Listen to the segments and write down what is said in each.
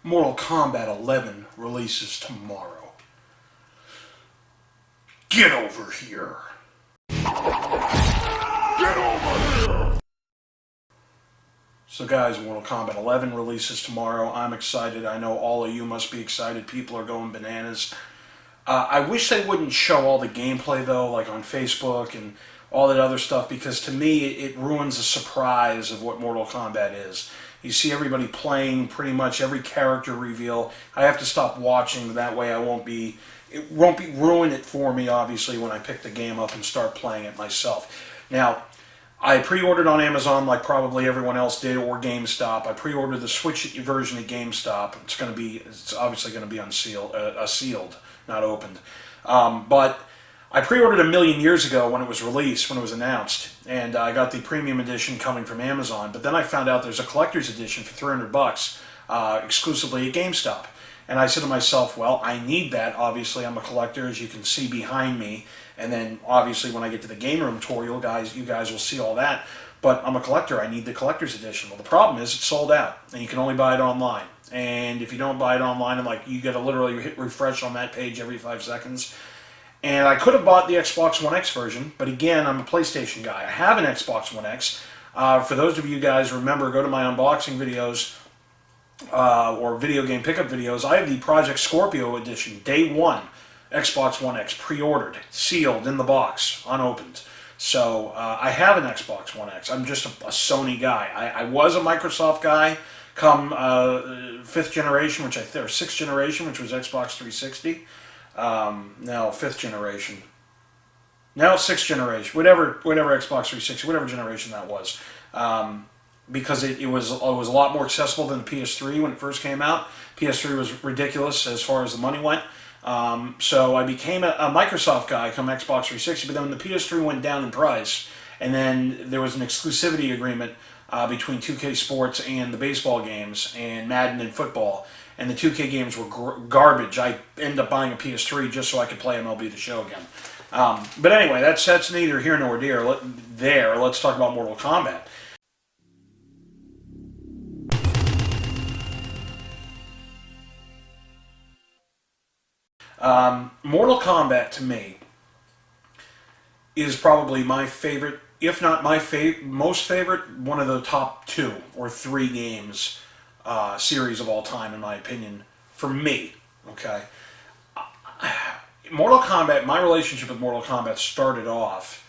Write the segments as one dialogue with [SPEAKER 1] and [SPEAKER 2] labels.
[SPEAKER 1] Mortal Kombat 11 releases tomorrow. Get over here. Get over here! So guys, Mortal Kombat 11 releases tomorrow. I'm excited. I know all of you must be excited. People are going bananas. I wish they wouldn't show all the gameplay though, like on Facebook and all that other stuff, because to me it ruins the surprise of what Mortal Kombat is. You see everybody playing pretty much every character reveal. I have to stop watching, that way it won't ruin it for me, obviously, when I pick the game up and start playing it myself. Now, I pre-ordered on Amazon like probably everyone else did, or GameStop. I pre-ordered the Switch version at GameStop. It's obviously going to be unsealed, sealed, not opened. But I pre-ordered a million years ago when it was released, when it was announced, and I got the premium edition coming from Amazon. But then I found out there's a collector's edition for $300 exclusively at GameStop. And I said to myself, well, I need that. Obviously, I'm a collector, as you can see behind me. And then, obviously, when I get to the game room tour, you guys will see all that. But I'm a collector. I need the collector's edition. Well, the problem is it's sold out, and you can only buy it online. And if you don't buy it online, you got to literally hit refresh on that page every 5 seconds. And I could have bought the Xbox One X version, but again, I'm a PlayStation guy. I have an Xbox One X. For those of you guys remember, go to my unboxing videos or video game pickup videos. I have the Project Scorpio edition, day one, Xbox One X, pre-ordered, sealed, in the box, unopened. So I have an Xbox One X. I'm just a Sony guy. I was a Microsoft guy come 5th generation, or 6th generation, which was Xbox 360. No, 5th generation. Now 6th generation, whatever Xbox 360, whatever generation that was. Because it was a lot more accessible than the PS3 when it first came out. PS3 was ridiculous as far as the money went. So I became a Microsoft guy come Xbox 360, but then when the PS3 went down in price, and then there was an exclusivity agreement between 2K Sports and the baseball games, and Madden and football, and the 2K games were garbage. I ended up buying a PS3 just so I could play MLB The Show again. But anyway, that's neither here nor there. Let's talk about Mortal Kombat. Mortal Kombat, to me, is probably my favorite, if not my most favorite, one of the top 2 or 3 games, series of all time, in my opinion, for me, okay? Mortal Kombat, my relationship with Mortal Kombat started off,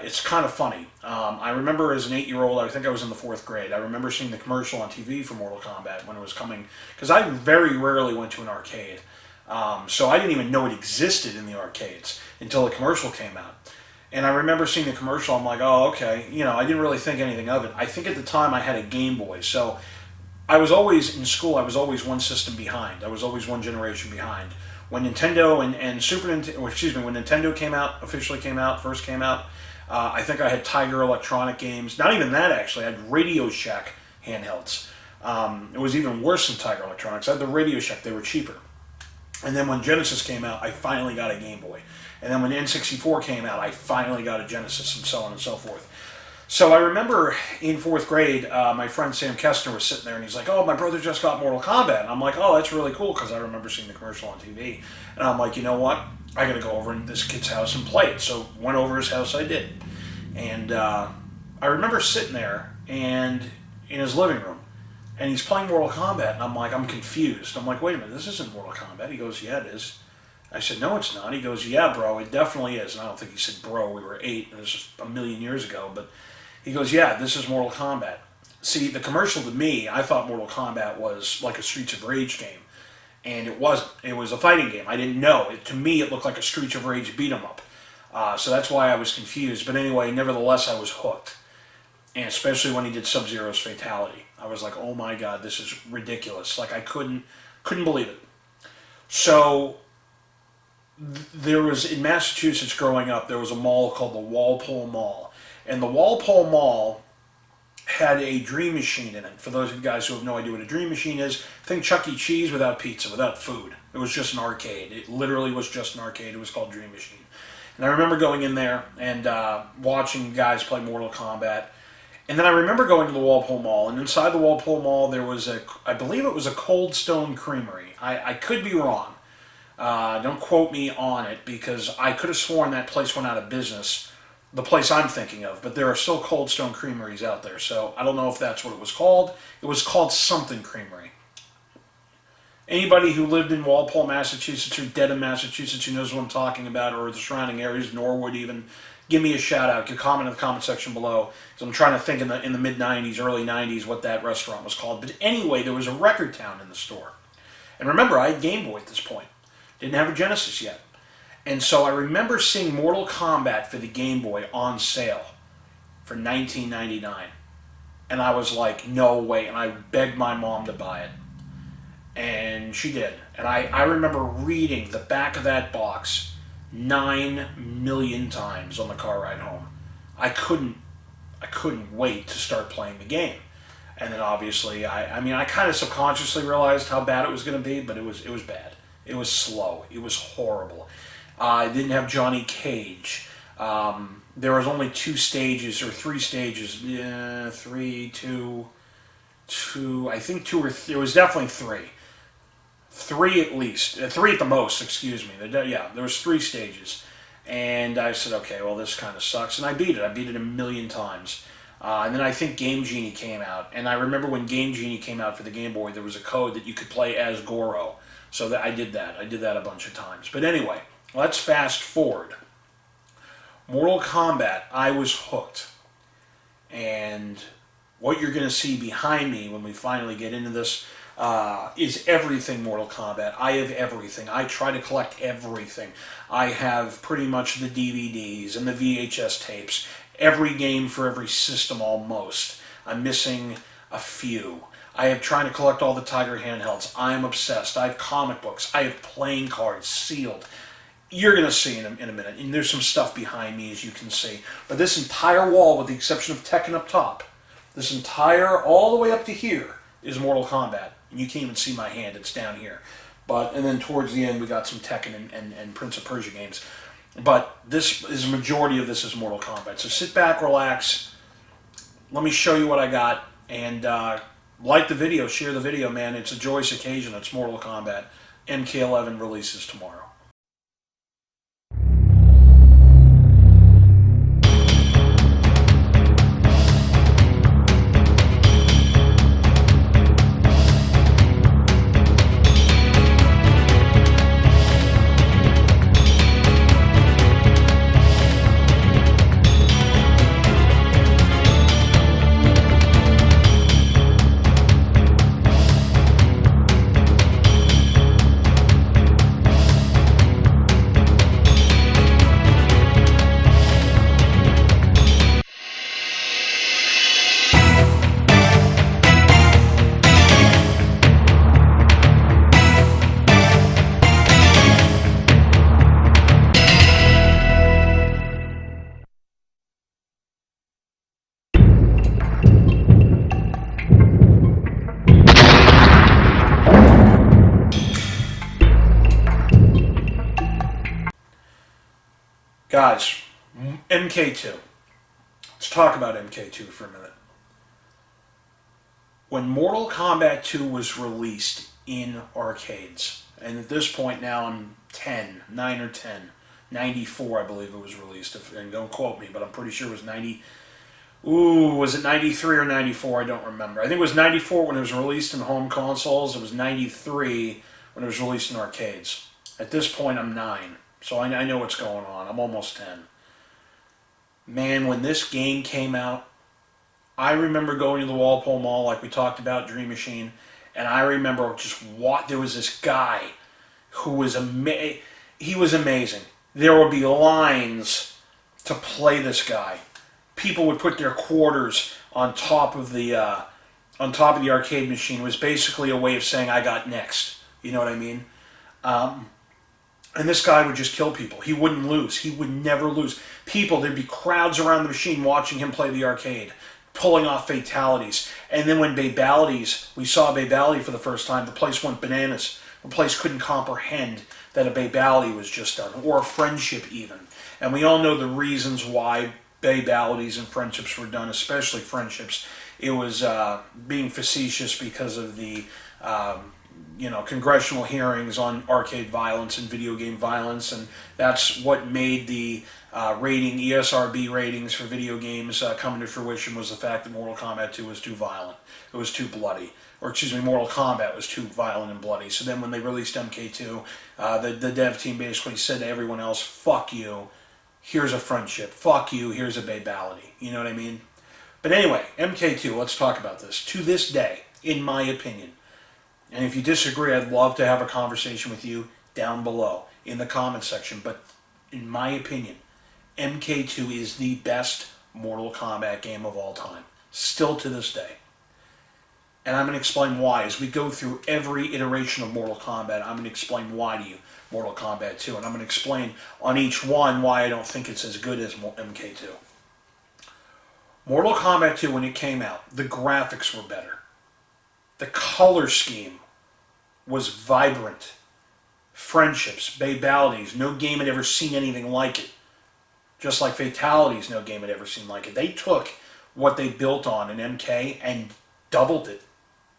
[SPEAKER 1] it's kind of funny. I remember as an 8-year-old, I think I was in the 4th grade, I remember seeing the commercial on TV for Mortal Kombat when it was coming, because I very rarely went to an arcade. So I didn't even know it existed in the arcades until the commercial came out. And I remember seeing the commercial, I'm like, oh, okay. I didn't really think anything of it. I think at the time I had a Game Boy, so I was always, in school, I was always one system behind. I was always one generation behind. When Nintendo and Super Nintendo, when Nintendo first came out, I think I had Tiger Electronic Games. Not even that, actually. I had Radio Shack handhelds. It was even worse than Tiger Electronics. I had the Radio Shack. They were cheaper. And then when Genesis came out, I finally got a Game Boy. And then when N64 came out, I finally got a Genesis, and so on and so forth. So I remember in 4th grade, my friend Sam Kestner was sitting there, and he's like, oh, my brother just got Mortal Kombat. And I'm like, oh, that's really cool, because I remember seeing the commercial on TV. And I'm like, you know what? I got to go over in this kid's house and play it. So went over his house, I did. And I remember sitting there and in his living room, and he's playing Mortal Kombat, and I'm like, I'm confused. I'm like, wait a minute, this isn't Mortal Kombat. He goes, yeah, it is. I said, no, it's not. He goes, yeah, bro, it definitely is. And I don't think he said bro, we were 8, and this was a million years ago, but he goes, yeah, this is Mortal Kombat. See, the commercial to me, I thought Mortal Kombat was like a Streets of Rage game, and it wasn't. It was a fighting game. I didn't know. To me, it looked like a Streets of Rage beat-em-up. So that's why I was confused. But anyway, nevertheless, I was hooked. And especially when he did Sub-Zero's fatality. I was like, oh my god, this is ridiculous. Like, I couldn't believe it. So, there was, in Massachusetts growing up, there was a mall called the Walpole Mall. And the Walpole Mall had a Dream Machine in it. For those of you guys who have no idea what a Dream Machine is, think Chuck E. Cheese without pizza, without food. It was just an arcade. It literally was just an arcade. It was called Dream Machine. And I remember going in there and watching guys play Mortal Kombat. And then I remember going to the Walpole Mall, and inside the Walpole Mall there was I believe it was a Cold Stone Creamery. I could be wrong. Don't quote me on it, because I could have sworn that place went out of business, the place I'm thinking of, but there are still Cold Stone Creameries out there, so I don't know if that's what it was called. It was called something Creamery. Anybody who lived in Walpole, Massachusetts, or Dedham, Massachusetts, who knows what I'm talking about, or the surrounding areas, Norwood even, give me a shout out. Give a comment in the comment section below, because I'm trying to think in the mid 90s, early 90s, what that restaurant was called. But anyway, there was a Record Town in the store. And remember, I had Game Boy at this point. Didn't have a Genesis yet. And so I remember seeing Mortal Kombat for the Game Boy on sale for $19.99. And I was like, no way. And I begged my mom to buy it. And she did. And I remember reading the back of that box 9 million times on the car ride home. I couldn't wait to start playing the game. And then obviously, I kind of subconsciously realized how bad it was going to be, but it was bad. It was slow. It was horrible. I didn't have Johnny Cage. There was only 2 stages, or 3 stages. Yeah, 3, 2, I think 2 or 3. It was definitely 3. 3 at least. 3 at the most, excuse me. Yeah, there was 3 stages. And I said, okay, well, this kind of sucks. And I beat it. I beat it a million times. And then I think Game Genie came out. And I remember when Game Genie came out for the Game Boy, there was a code that you could play as Goro. So I did that. I did that a bunch of times. But anyway, let's fast forward. Mortal Kombat, I was hooked. And what you're going to see behind me when we finally get into this is everything Mortal Kombat. I have everything. I try to collect everything. I have pretty much the DVDs and the VHS tapes. Every game for every system almost. I'm missing a few. I am trying to collect all the Tiger handhelds. I am obsessed. I have comic books. I have playing cards sealed. You're going to see in a minute. And there's some stuff behind me, as you can see. But this entire wall, with the exception of Tekken up top, this entire, all the way up to here, is Mortal Kombat. And you can't even see my hand. It's down here. And then towards the end, we got some Tekken and Prince of Persia games. But this is, a majority of this is Mortal Kombat. So sit back, relax. Let me show you what I got. And like the video, share the video, man. It's a joyous occasion. It's Mortal Kombat. MK11 releases tomorrow. Guys, MK2. Let's talk about MK2 for a minute. When Mortal Kombat 2 was released in arcades, and at this point now I'm 9 or 10, 94 I believe it was released, and don't quote me, but I'm pretty sure it was 90, was it 93 or 94? I don't remember. I think it was 94 when it was released in home consoles. It was 93 when it was released in arcades. At this point I'm 9. So I know what's going on. I'm almost 10. Man, when this game came out, I remember going to the Walpole Mall, like we talked about, Dream Machine, and I remember just there was this guy who was he was amazing. There would be lines to play this guy. People would put their quarters on top of the arcade machine. It was basically a way of saying I got next. You know what I mean? And this guy would just kill people. He wouldn't lose. He would never lose. There'd be crowds around the machine watching him play the arcade, pulling off fatalities. And then when we saw Babality for the first time, the place went bananas. The place couldn't comprehend that a Babality was just done, or a friendship even. And we all know the reasons why babalities and friendships were done, especially friendships. It was being facetious because of the congressional hearings on arcade violence and video game violence, and that's what made the ESRB ratings for video games come into fruition, was the fact that Mortal Kombat 2 was too violent. It was too bloody. Or excuse me, Mortal Kombat was too violent and bloody. So then when they released MK2, the dev team basically said to everyone else, fuck you, here's a friendship. Fuck you, here's a babality. You know what I mean? But anyway, MK2, let's talk about this. To this day, in my opinion, and if you disagree, I'd love to have a conversation with you down below in the comment section, but in my opinion, MK2 is the best Mortal Kombat game of all time. Still to this day. And I'm going to explain why. As we go through every iteration of Mortal Kombat, I'm going to explain why to you Mortal Kombat 2. And I'm going to explain on each one why I don't think it's as good as MK2. Mortal Kombat 2, when it came out, the graphics were better. The color scheme was vibrant. Friendships, babalities, no game had ever seen anything like it. Just like fatalities, no game had ever seen like it. They took what they built on in MK and doubled it.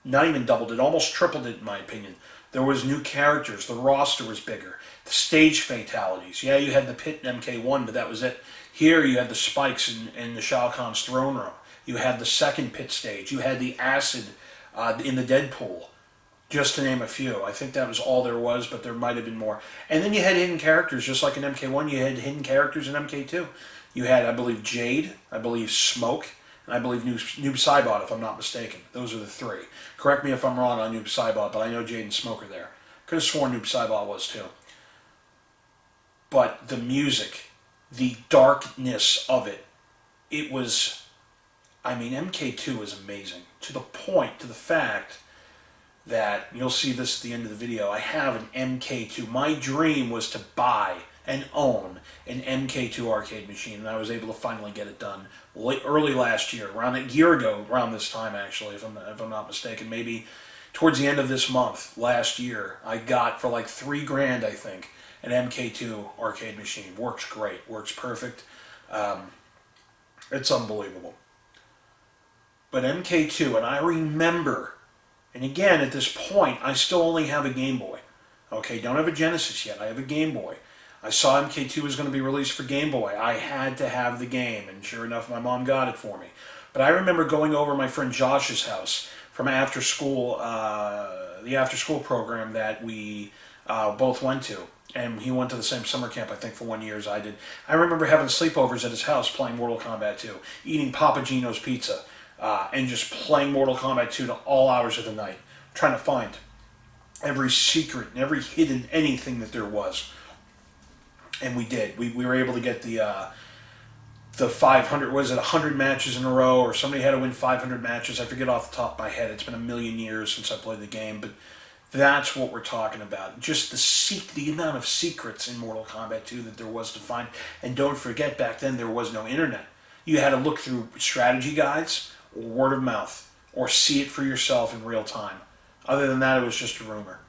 [SPEAKER 1] Not even doubled it, almost tripled it in my opinion. There was new characters, the roster was bigger. The stage fatalities, yeah, you had the pit in MK1, but that was it. Here you had the spikes in the Shao Kahn's throne room. You had the second pit stage. You had the acid in the Deadpool, just to name a few. I think that was all there was, but there might have been more. And then you had hidden characters, just like in MK1, you had hidden characters in MK2. You had, I believe, Jade, I believe Smoke, and I believe Noob Saibot, if I'm not mistaken. Those are the three. Correct me if I'm wrong on Noob Saibot, but I know Jade and Smoke are there. Could have sworn Noob Saibot was too. But the music, the darkness of it, it was, I mean, MK2 was amazing. To the point, to the fact that, you'll see this at the end of the video, I have an MK2. My dream was to buy and own an MK2 arcade machine, and I was able to finally get it done early last year, around a year ago, around this time actually, if I'm not mistaken, maybe towards the end of this month, last year, I got for like $3,000, I think, an MK2 arcade machine. Works great, works perfect. It's unbelievable. But MK2, and I remember, and again, at this point, I still only have a Game Boy. Okay, don't have a Genesis yet, I have a Game Boy. I saw MK2 was going to be released for Game Boy. I had to have the game, and sure enough, my mom got it for me. But I remember going over to my friend Josh's house from after school, the after school program that we both went to. And he went to the same summer camp, I think, for 1 year as I did. I remember having sleepovers at his house playing Mortal Kombat 2, eating Papa Gino's pizza, and just playing Mortal Kombat 2 to all hours of the night, trying to find every secret and every hidden anything that there was. And we did. We were able to get the 500, was it 100 matches in a row, or somebody had to win 500 matches. I forget off the top of my head. It's been a million years since I played the game, but that's what we're talking about. Just the amount of secrets in Mortal Kombat 2 that there was to find. And don't forget, back then there was no internet. You had to look through strategy guides, or word of mouth, or see it for yourself in real time. Other than that, it was just a rumor.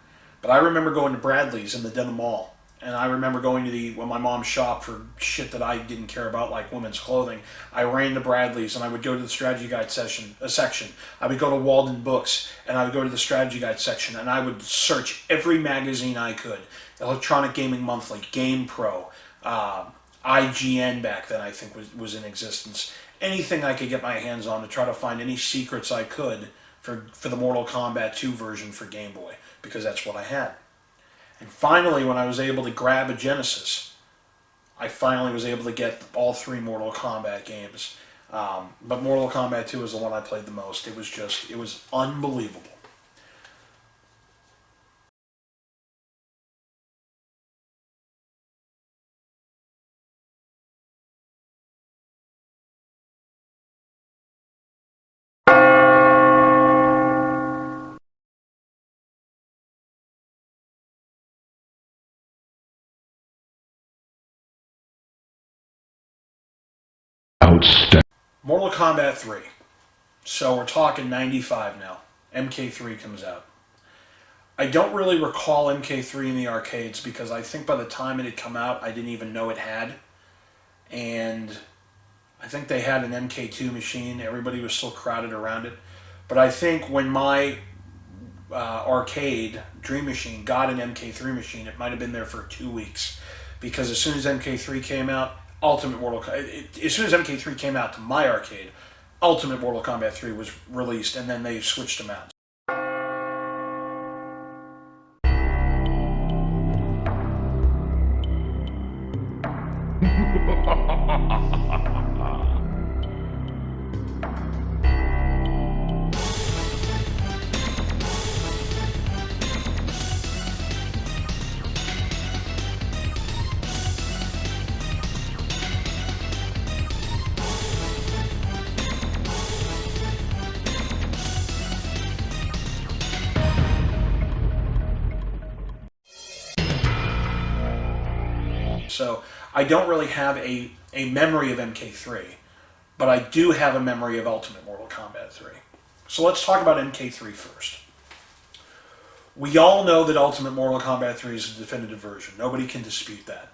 [SPEAKER 1] But I remember going to Bradley's in the Denham Mall. And I remember going to when my mom shopped for shit that I didn't care about, like women's clothing. I ran to Bradley's and I would go to the strategy guide section. I would go to Walden Books and I would go to the strategy guide section and I would search every magazine I could. Electronic Gaming Monthly, Game Pro, IGN back then I think was in existence. Anything I could get my hands on to try to find any secrets I could for the Mortal Kombat 2 version for Game Boy, because that's what I had. And finally, when I was able to grab a Genesis, I finally was able to get all three Mortal Kombat games. But Mortal Kombat 2 was the one I played the most. It was unbelievable.
[SPEAKER 2] Outstanding.
[SPEAKER 1] Mortal Kombat 3. So we're talking 95 now. MK3 comes out. I don't really recall MK3 in the arcades because I think by the time it had come out, I didn't even know it had. And I think they had an MK2 machine. Everybody was still crowded around it. But I think when my arcade Dream Machine got an MK3 machine, it might have been there for 2 weeks. Because as soon as MK3 came out, as soon as MK3 came out to my arcade, Ultimate Mortal Kombat 3 was released, and then they switched them out. So I don't really have a memory of MK3, but I do have a memory of Ultimate Mortal Kombat 3. So let's talk about MK3 first. We all know that Ultimate Mortal Kombat 3 is a definitive version. Nobody can dispute that.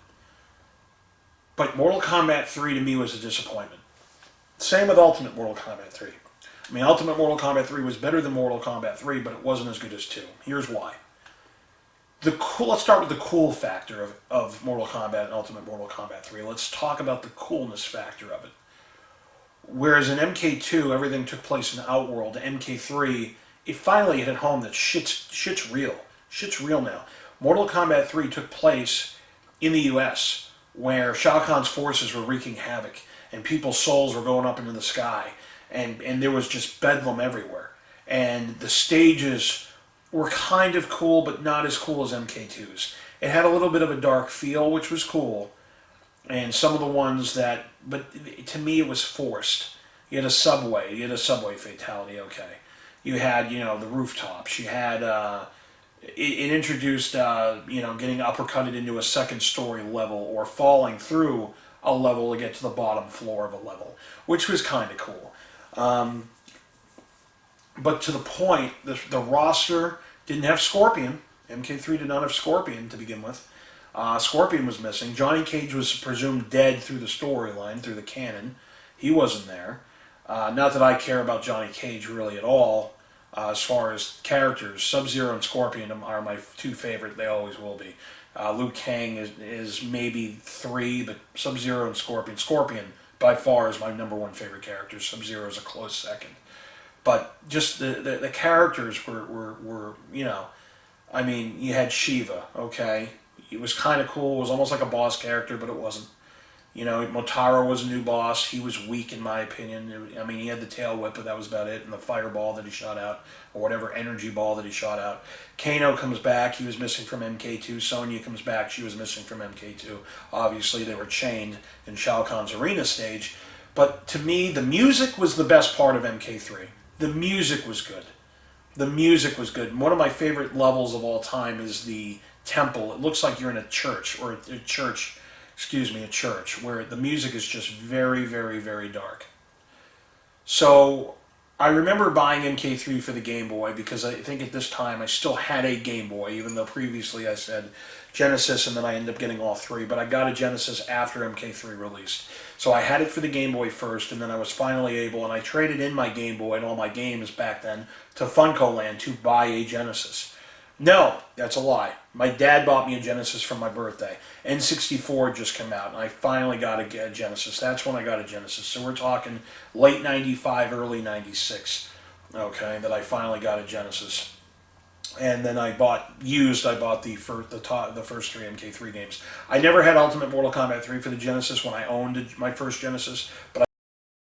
[SPEAKER 1] But Mortal Kombat 3 to me was a disappointment. Same with Ultimate Mortal Kombat 3. I mean, Ultimate Mortal Kombat 3 was better than Mortal Kombat 3, but it wasn't as good as 2. Here's why. Let's start with the cool factor of Mortal Kombat and Ultimate Mortal Kombat 3. Let's talk about the coolness factor of it. Whereas in MK2, everything took place in the Outworld, MK3, it finally hit home that shit's real. Shit's real now. Mortal Kombat 3 took place in the US, where Shao Kahn's forces were wreaking havoc, and people's souls were going up into the sky, and there was just bedlam everywhere. And the stages were kind of cool, but not as cool as MK2's. It had a little bit of a dark feel, which was cool, and some of the ones that, but to me it was forced. You had a subway fatality, okay. You had, the rooftops. You had, it introduced, getting uppercutted into a second story level or falling through a level to get to the bottom floor of a level, which was kind of cool. But to the point, the roster didn't have Scorpion. MK3 did not have Scorpion to begin with. Scorpion was missing. Johnny Cage was presumed dead through the storyline, through the canon. He wasn't there. Not that I care about Johnny Cage really at all, as far as characters. Sub-Zero and Scorpion are my two favorite. They always will be. Liu Kang is maybe 3, but Sub-Zero and Scorpion by far is my number 1 favorite character. Sub-Zero is a close second. But just the characters were, I mean, you had Shiva, okay? It was kind of cool. It was almost like a boss character, but it wasn't. Motaro was a new boss. He was weak, in my opinion. I mean, he had the tail whip, but that was about it, and the fireball that he shot out, or whatever energy ball that he shot out. Kano comes back. He was missing from MK2. Sonya comes back. She was missing from MK2. Obviously, they were chained in Shao Kahn's arena stage. But to me, the music was the best part of MK3. The music was good. The music was good. One of my favorite levels of all time is the temple. It looks like you're in a church, or a church, where the music is just very, very, very dark. So I remember buying MK3 for the Game Boy because I think at this time I still had a Game Boy, even though previously I said Genesis, and then I ended up getting all 3. But I got a Genesis after MK3 released. So I had it for the Game Boy first, and then I was finally able, and I traded in my Game Boy and all my games back then to Funko Land to buy a Genesis. No, that's a lie. My dad bought me a Genesis for my birthday. N64 just came out, and I finally got a Genesis. That's when I got a Genesis. So we're talking late 95, early 96, okay, that I finally got a Genesis. And then I bought the first 3 MK3 games. I never had Ultimate Mortal Kombat 3 for the Genesis when I owned my first Genesis, but I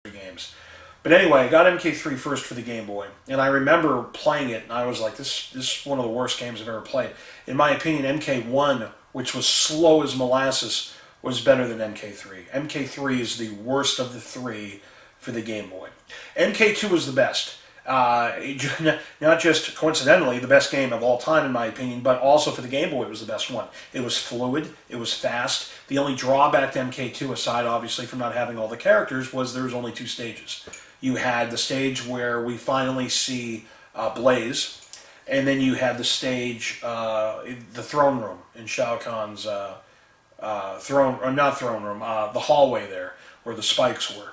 [SPEAKER 1] had 3 games. But anyway, I got MK3 first for the Game Boy, and I remember playing it, and I was like, this is one of the worst games I've ever played. In my opinion, MK1, which was slow as molasses, was better than MK3. MK3 is the worst of the 3 for the Game Boy. MK2 was the best. Not just coincidentally the best game of all time in my opinion, but also for the Game Boy it was the best one. It was fluid, it was fast. The only drawback to MK2, aside obviously from not having all the characters, was there was only 2 stages. You had the stage where we finally see Blaze, and then you had the stage, the throne room in Shao Kahn's the hallway there where the spikes were.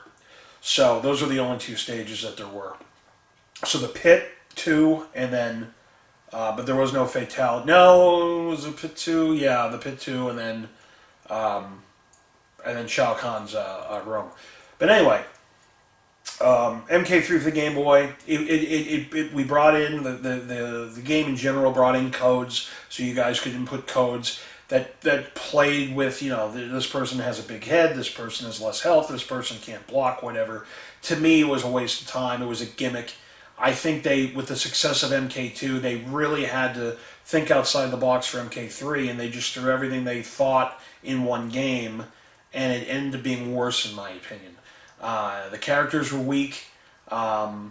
[SPEAKER 1] So those are the only two stages that there were. So the pit 2, and then, but there was no fatality. No, was it pit 2? Yeah, the pit 2, and then Shao Kahn's room. But anyway, MK3 for the Game Boy. We brought in the game in general brought in codes, so you guys could input codes that played with, this person has a big head, this person has less health, this person can't block, whatever. To me, it was a waste of time. It was a gimmick. I think with the success of MK2, they really had to think outside the box for MK3, and they just threw everything they thought in one game, and it ended up being worse, in my opinion. The characters were weak. The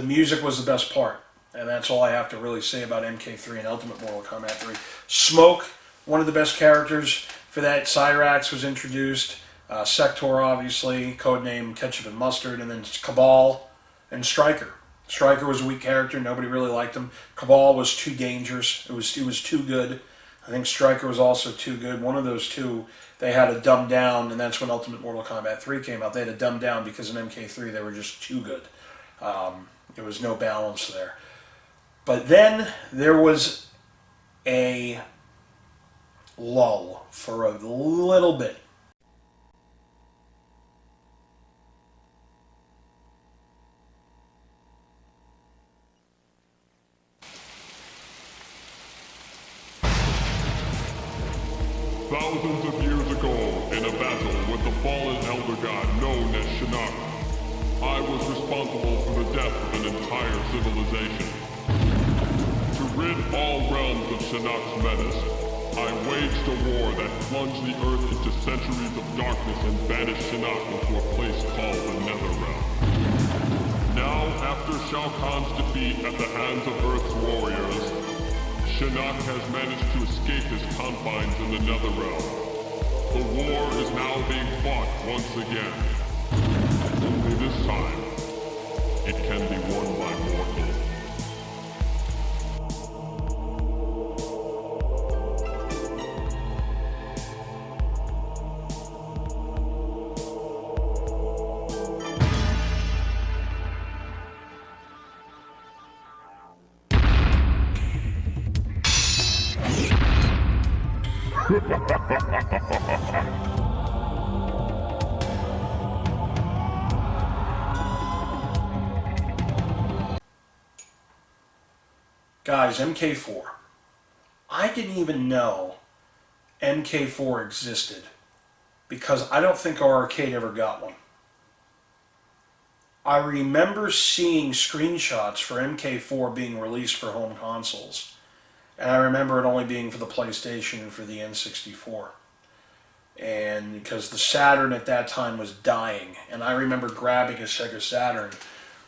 [SPEAKER 1] music was the best part. And that's all I have to really say about MK3 and Ultimate Mortal Kombat 3. Smoke, one of the best characters for that. Cyrax was introduced. Sector, obviously. Codename Ketchup and Mustard. And then Cabal and Stryker. Stryker was a weak character. Nobody really liked him. Cabal was too dangerous. It was too good. I think Stryker was also too good. One of those two, they had to dumb down, and that's when Ultimate Mortal Kombat 3 came out. They had to dumb down because in MK3 they were just too good. There was no balance there. But then there was a lull for a little bit.
[SPEAKER 2] Thousands of years ago, in a battle with the fallen elder god known as Shinnok, I was responsible for the death of an entire civilization. To rid all realms of Shinnok's menace, I waged a war that plunged the Earth into centuries of darkness and banished Shinnok into a place called the Netherrealm. Now, after Shao Kahn's defeat at the hands of Earth's warriors, Shinnok has managed to escape his confines in the Netherrealm. The war is now being fought once again. Only this time, it can be won by mortals.
[SPEAKER 1] Guys, MK4. I didn't even know MK4 existed because I don't think our arcade ever got one. I remember seeing screenshots for MK4 being released for home consoles. And I remember it only being for the PlayStation and for the N64. And because the Saturn at that time was dying. And I remember grabbing a Sega Saturn.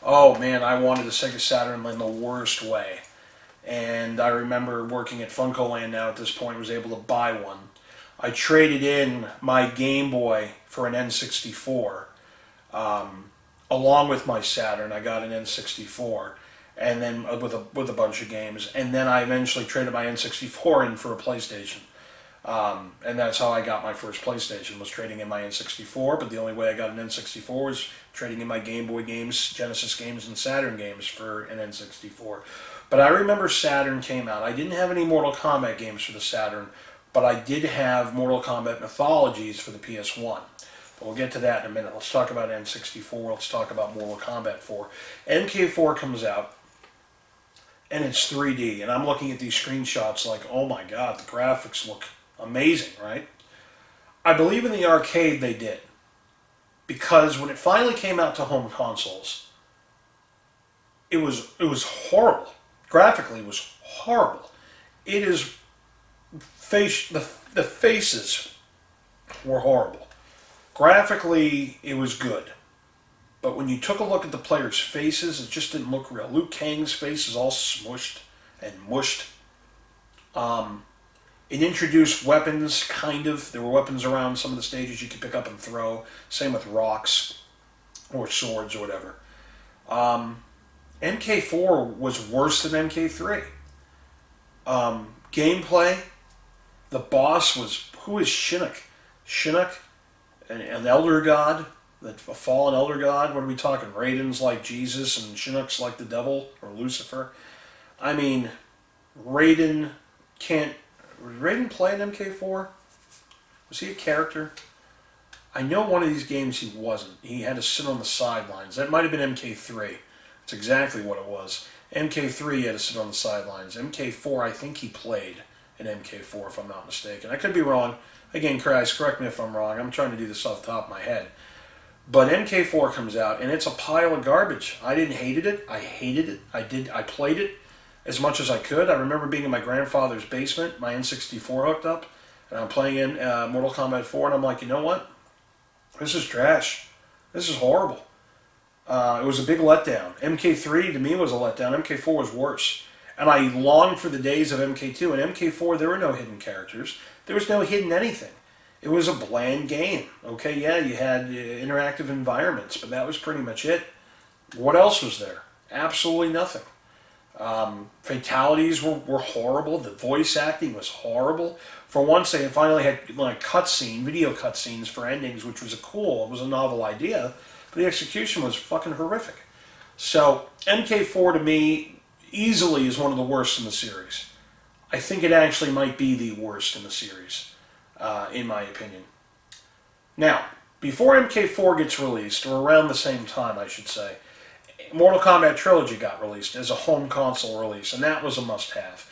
[SPEAKER 1] Oh man, I wanted a Sega Saturn in the worst way. And I remember working at Funcoland now at this point, was able to buy one. I traded in my Game Boy for an N64. Along with my Saturn, I got an N64. And then with a bunch of games. And then I eventually traded my N64 in for a PlayStation. And that's how I got my first PlayStation, was trading in my N64. But the only way I got an N64 was trading in my Game Boy games, Genesis games, and Saturn games for an N64. But I remember Saturn came out. I didn't have any Mortal Kombat games for the Saturn, but I did have Mortal Kombat Mythologies for the PS1. But we'll get to that in a minute. Let's talk about N64. Let's talk about Mortal Kombat 4. MK4 comes out, and it's 3D. And I'm looking at these screenshots like, oh my god, the graphics look amazing, right? I believe in the arcade they did. Because when it finally came out to home consoles, it was horrible. Graphically, it was horrible. It is the faces were horrible. Graphically, it was good. But when you took a look at the players' faces, it just didn't look real. Liu Kang's face is all smushed and mushed. It introduced weapons, kind of. There were weapons around some of the stages you could pick up and throw. Same with rocks or swords or whatever. MK4 was worse than MK3. Gameplay, the boss was, who is Shinnok? Shinnok an elder god, a fallen elder god. What are we talking? Raiden's like Jesus and Chinook's like the devil or Lucifer. I mean, Raiden can't. Was Raiden play an MK4? Was he a character? I know one of these games he wasn't. He had to sit on the sidelines. That might have been MK3. That's exactly what it was. MK3 he had to sit on the sidelines. MK4, I think he played in MK4 if I'm not mistaken. I could be wrong. Again, Christ, correct me if I'm wrong. I'm trying to do this off the top of my head. But MK4 comes out and it's a pile of garbage. I didn't hated it. I hated it. I played it as much as I could. I remember being in my grandfather's basement, my N64 hooked up, and I'm playing in Mortal Kombat 4, and I'm like, you know what? This is trash. This is horrible. It was a big letdown. MK3 to me was a letdown. MK4 was worse. And I longed for the days of MK2. In MK4, there were no hidden characters. There was no hidden anything. It was a bland game. Okay, yeah, you had interactive environments, but that was pretty much it. What else was there? Absolutely nothing. Fatalities were horrible. The voice acting was horrible. For once, they finally had like video cutscenes for endings, which was it was a novel idea, but the execution was fucking horrific. So MK4 to me easily is one of the worst in the series. I think it actually might be the worst in the series, in my opinion. Now, before MK4 gets released, or around the same time, I should say, Mortal Kombat Trilogy got released as a home console release, and that was a must-have.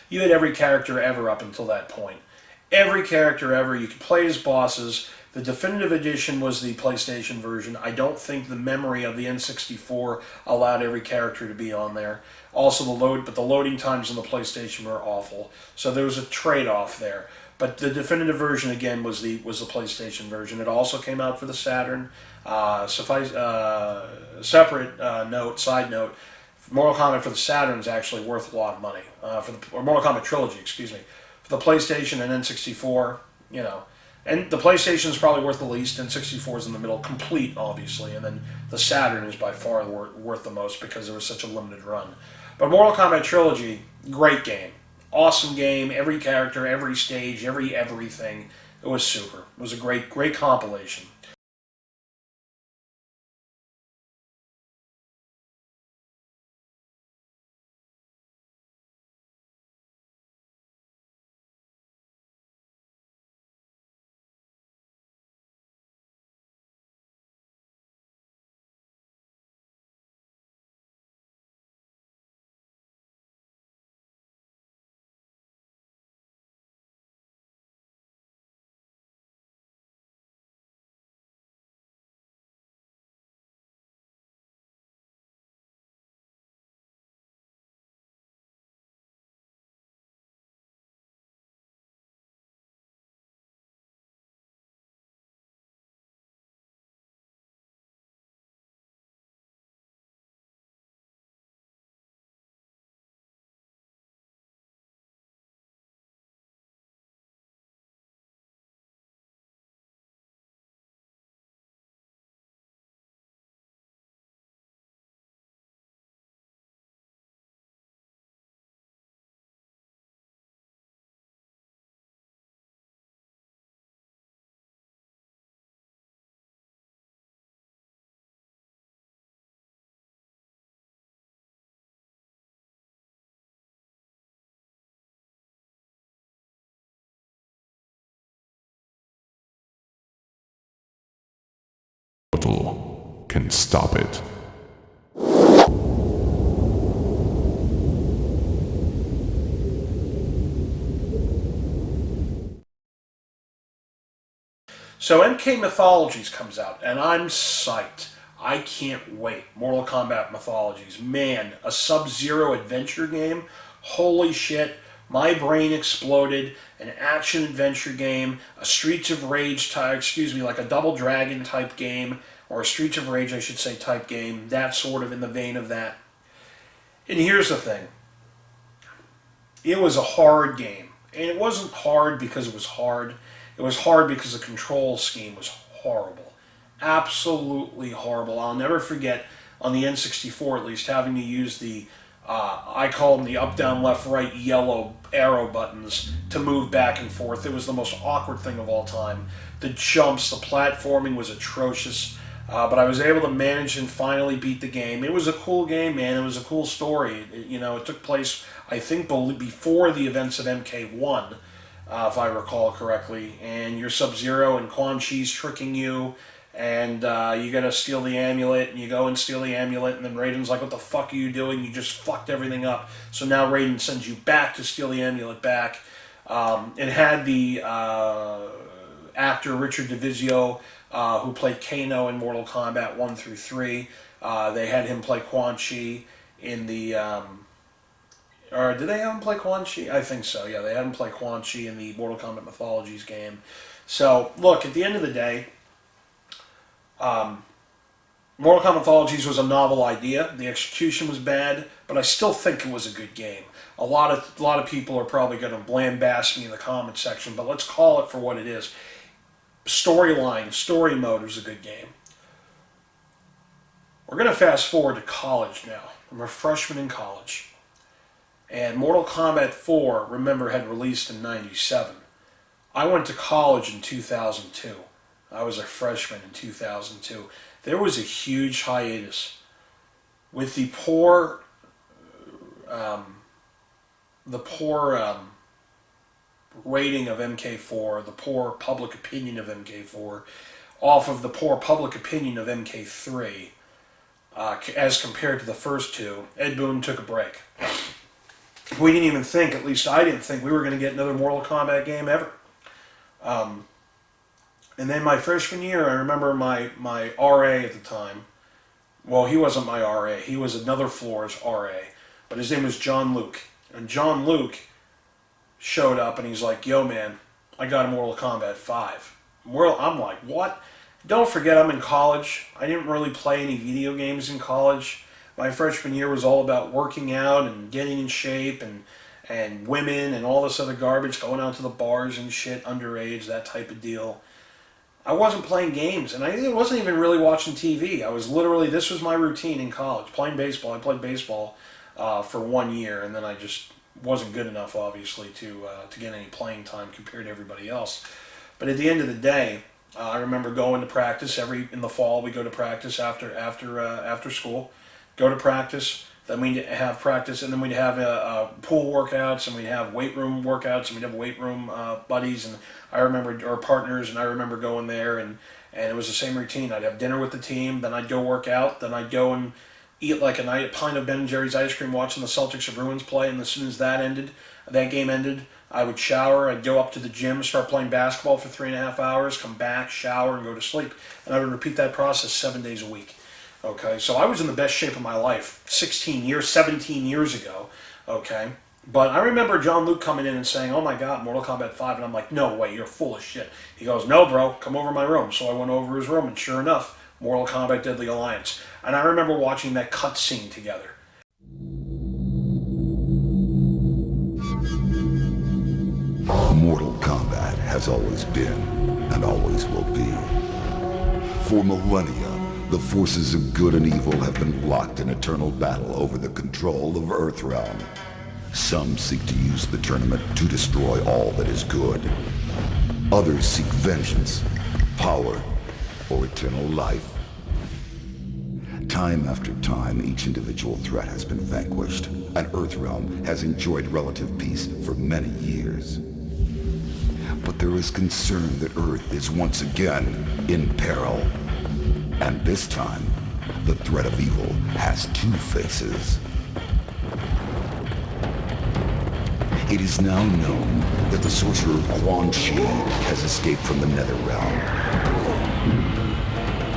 [SPEAKER 1] You had every character ever up until that point. Every character ever. You could play as bosses. The definitive edition was the PlayStation version. I don't think the memory of the N64 allowed every character to be on there. Also, the loading times on the PlayStation were awful. So there was a trade-off there. But the definitive version again was the PlayStation version. It also came out for the Saturn. Side note. Mortal Kombat for the Saturn is actually worth a lot of money. Or Mortal Kombat Trilogy, excuse me. For the PlayStation and N64, and the PlayStation is probably worth the least, N64 is in the middle, complete, obviously, and then the Saturn is by far worth the most because it was such a limited run. But Mortal Kombat Trilogy, great game. Awesome game, every character, every stage, everything. It was super. It was a great compilation.
[SPEAKER 2] can stop it.
[SPEAKER 1] So MK Mythologies comes out, and I'm psyched. I can't wait. Mortal Kombat Mythologies. Man, a Sub-Zero adventure game? Holy shit. My brain exploded. An action-adventure game. A Streets of Rage type, like a Double Dragon type game. Or a Streets of Rage, I should say, type game. That sort of in the vein of that. And here's the thing. It was a hard game. And it wasn't hard because it was hard. It was hard because the control scheme was horrible. Absolutely horrible. I'll never forget, on the N64 at least, having to use the, I call them the up, down, left, right, yellow arrow buttons to move back and forth. It was the most awkward thing of all time. The jumps, the platforming was atrocious. But I was able to manage and finally beat the game. It was a cool game, man. It was a cool story. It took place, I think, before the events of MK1. If I recall correctly, and you're Sub-Zero and Quan Chi's tricking you, and you gotta steal the amulet, and you go and steal the amulet, and then Raiden's like, what the fuck are you doing? You just fucked everything up. So now Raiden sends you back to steal the amulet back. It had the actor Richard DeVizio, who played Kano in Mortal Kombat 1 through 3. They had him play Quan Chi in the... Or did they have him play Quan Chi? I think so, yeah. They had him play Quan Chi in the Mortal Kombat Mythologies game. So, look, at the end of the day, Mortal Kombat Mythologies was a novel idea. The execution was bad, but I still think it was a good game. A lot of people are probably going to blambast me in the comment section, but let's call it for what it is. Storyline, story mode was a good game. We're going to fast forward to college now. I'm a freshman in college. And Mortal Kombat 4, remember, had released in '97. I went to college in 2002. I was a freshman in 2002. There was a huge hiatus with the poor rating of MK4, the poor public opinion of MK4, off of the poor public opinion of MK3, as compared to the first two. Ed Boon took a break. We didn't even think, at least I didn't think, we were going to get another Mortal Kombat game ever. And then my freshman year, I remember my RA at the time, well, he wasn't my RA, he was another floor's RA, but his name was John Luke. And John Luke showed up and he's like, yo man, I got a Mortal Kombat 5. I'm like, what? Don't forget, I'm in college. I didn't really play any video games in college. My freshman year was all about working out and getting in shape and women and all this other garbage, going out to the bars and shit, underage, that type of deal. I wasn't playing games, and I wasn't even really watching TV. I was literally, this was my routine in college, playing baseball. I played baseball for 1 year, and then I just wasn't good enough, obviously, to get any playing time compared to everybody else. But at the end of the day, I remember going to practice in the fall. We go to practice after school. Go to practice, then we'd have practice, and then we'd have pool workouts, and we'd have weight room workouts, and we'd have weight room buddies, and I remember, or partners, and I remember going there, and it was the same routine. I'd have dinner with the team, then I'd go work out, then I'd go and eat like a pint of Ben & Jerry's ice cream watching the Celtics of Bruins play, and as soon as that game ended, I would shower, I'd go up to the gym, start playing basketball for 3.5 hours, come back, shower, and go to sleep. And I would repeat that process 7 days a week. Okay, so I was in the best shape of my life 17 years ago, okay? But I remember John Luke coming in and saying, oh my God, Mortal Kombat 5, and I'm like, no way, you're full of shit. He goes, no bro, come over my room. So I went over his room, and sure enough, Mortal Kombat Deadly Alliance. And I remember watching that cutscene together.
[SPEAKER 3] Mortal Kombat has always been, and always will be. For millennia, the forces of good and evil have been locked in eternal battle over the control of Earthrealm. Some seek to use the tournament to destroy all that is good. Others seek vengeance, power, or eternal life. Time after time, each individual threat has been vanquished, and Earthrealm has enjoyed relative peace for many years. But there is concern that Earth is once again in peril. And this time, The threat of evil has two faces. It is now known that the sorcerer Quan Chi has escaped from the Netherrealm.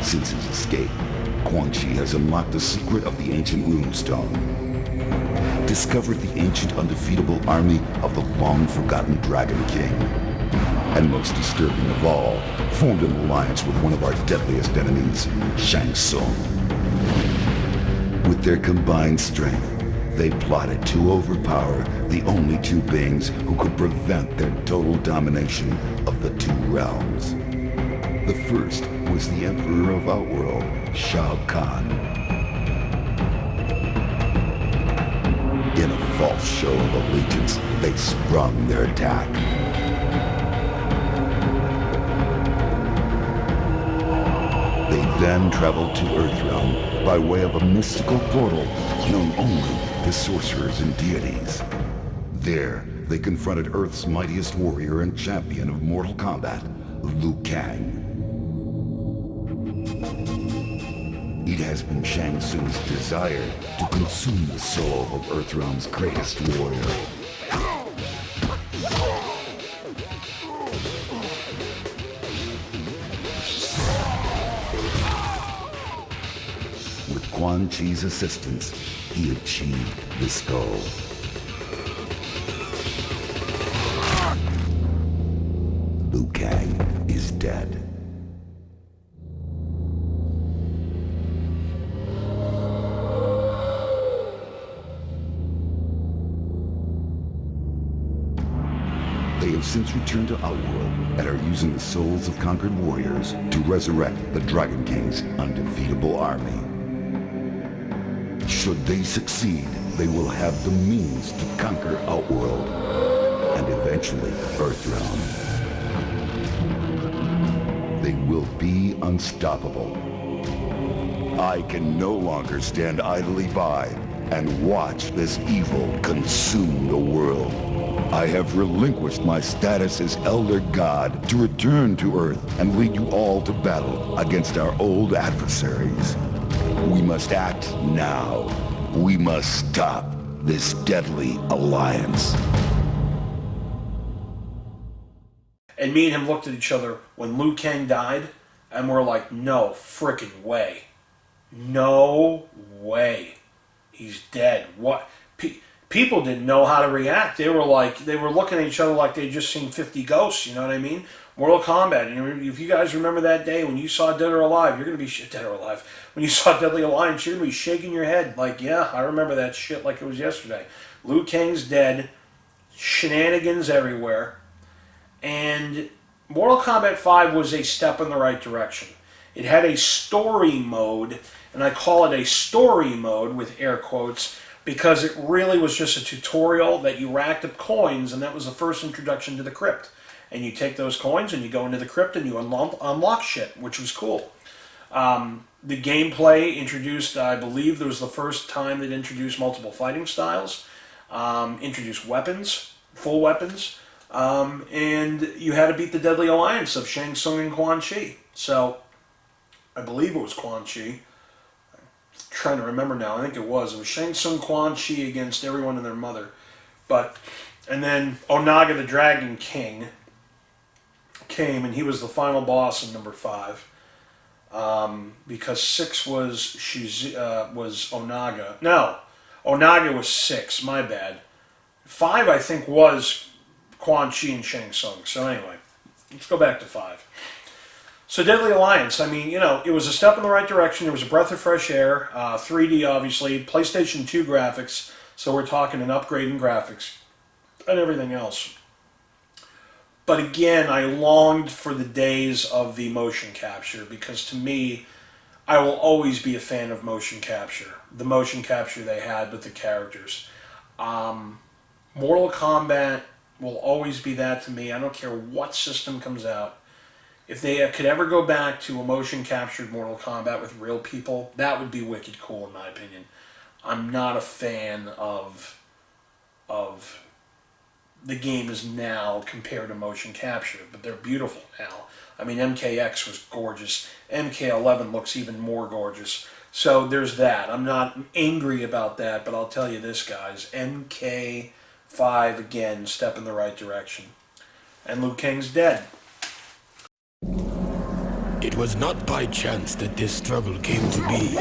[SPEAKER 3] Since his escape, Quan Chi has unlocked the secret of the ancient runestone, discovered the ancient undefeatable army of the long-forgotten Dragon King, and most disturbing of all, formed an alliance with one of our deadliest enemies, Shang Tsung. With their combined strength, they plotted to overpower the only two beings who could prevent their total domination of the two realms. The first was the Emperor of Outworld, Shao Kahn. In a false show of allegiance, they sprung their attack. They then traveled to Earthrealm by way of a mystical portal known only to sorcerers and deities. There, they confronted Earth's mightiest warrior and champion of Mortal Kombat, Liu Kang. It has been Shang Tsung's desire to consume the soul of Earthrealm's greatest warrior. With Quan Chi's assistance, he achieved this goal. Liu Kang is dead. They have since returned to Outworld and are using the souls of conquered warriors to resurrect the Dragon King's undefeatable army. Should they succeed, they will have the means to conquer Outworld and eventually Earthrealm. They will be unstoppable. I can no longer stand idly by and watch this evil consume the world. I have relinquished my status as Elder God to return to Earth and lead you all to battle against our old adversaries. We must act now. We must stop this deadly alliance.
[SPEAKER 1] And me and him looked at each other when Liu Kang died, and we're like, no frickin' way. No way. He's dead. What? People didn't know how to react. They were looking at each other like they'd just seen 50 ghosts, you know what I mean? Mortal Kombat. If you guys remember that day when you saw Dead or Alive, you're going to be Dead or Alive. When you saw Deadly Alliance, you're going to be shaking your head like, yeah, I remember that shit like it was yesterday. Liu Kang's dead. Shenanigans everywhere. And Mortal Kombat 5 was a step in the right direction. It had a story mode, and I call it a story mode with air quotes, because it really was just a tutorial that you racked up coins, and that was the first introduction to the crypt. And you take those coins and you go into the crypt and you unlock shit, which was cool. The gameplay introduced, I believe, there was the first time that introduced multiple fighting styles, introduced weapons, full weapons, and you had to beat the deadly alliance of Shang Tsung and Quan Chi. So, I believe it was Quan Chi. Trying to remember now. I think it was Shang Tsung, Quan Chi against everyone and their mother. And then Onaga the Dragon King came, and he was the final boss in number 5. Because 6 was Onaga. No, Onaga was 6. My bad. 5 I think was Quan Chi and Shang Tsung. So anyway, let's go back to 5. So Deadly Alliance, I mean, it was a step in the right direction. It was a breath of fresh air. 3D, obviously. PlayStation 2 graphics. So we're talking an upgrade in graphics and everything else. But again, I longed for the days of the motion capture, because to me, I will always be a fan of motion capture. The motion capture they had with the characters. Mortal Kombat will always be that to me. I don't care what system comes out. If they could ever go back to a motion-captured Mortal Kombat with real people, that would be wicked cool, in my opinion. I'm not a fan of the game is now compared to motion capture, but they're beautiful now. I mean, MKX was gorgeous. MK11 looks even more gorgeous. So there's that. I'm not angry about that, but I'll tell you this, guys. MK5, again, step in the right direction. And Liu Kang's dead.
[SPEAKER 4] It was not by chance that this struggle came to be.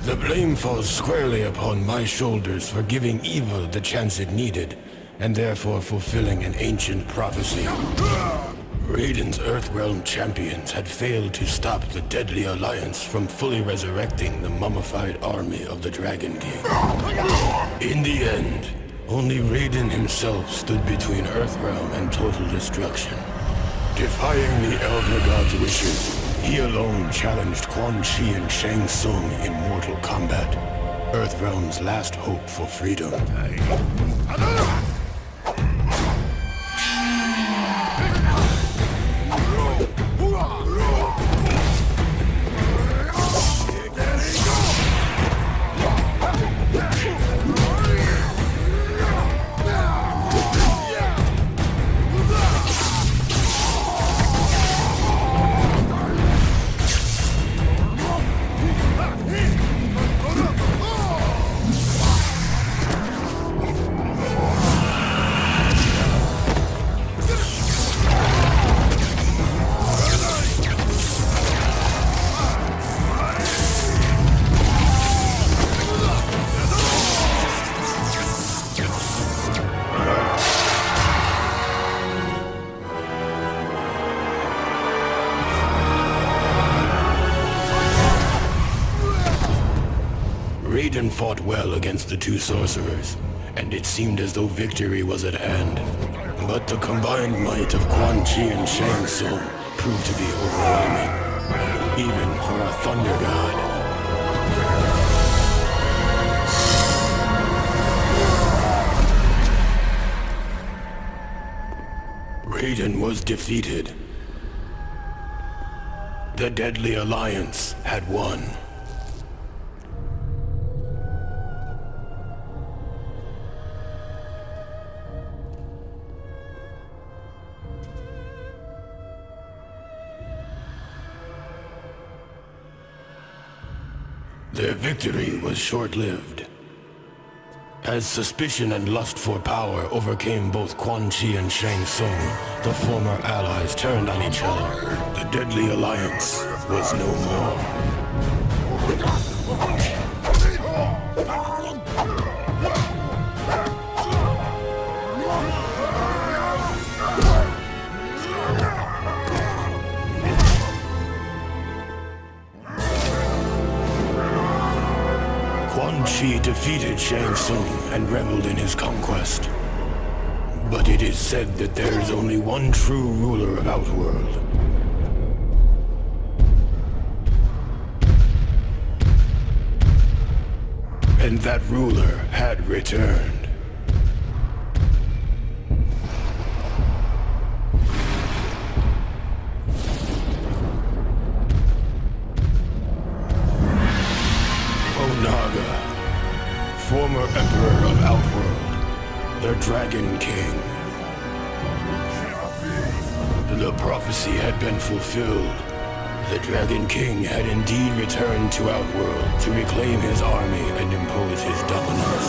[SPEAKER 4] The blame falls squarely upon my shoulders for giving evil the chance it needed, and therefore fulfilling an ancient prophecy. Raiden's Earthrealm champions had failed to stop the Deadly Alliance from fully resurrecting the mummified army of the Dragon King. In the end, only Raiden himself stood between Earthrealm and total destruction. Defying the Elder God's wishes, he alone challenged Quan Chi and Shang Tsung in Mortal Kombat, Earthrealm's last hope for freedom. Raiden fought well against the two sorcerers, and it seemed as though victory was at hand. But the combined might of Quan Chi and Shang Tsung proved to be overwhelming, even for a Thunder God. Raiden was defeated. The Deadly Alliance had won. Their victory was short-lived. As suspicion and lust for power overcame both Quan Chi and Shang Tsung, the former allies turned on each other. The Deadly Alliance was no more. Quan Chi defeated Shang Tsung and reveled in his conquest. But it is said that there is only one true ruler of Outworld. And that ruler had returned. Former Emperor of Outworld, the Dragon King. The prophecy had been fulfilled. The Dragon King had indeed returned to Outworld to reclaim his army and impose his dominance.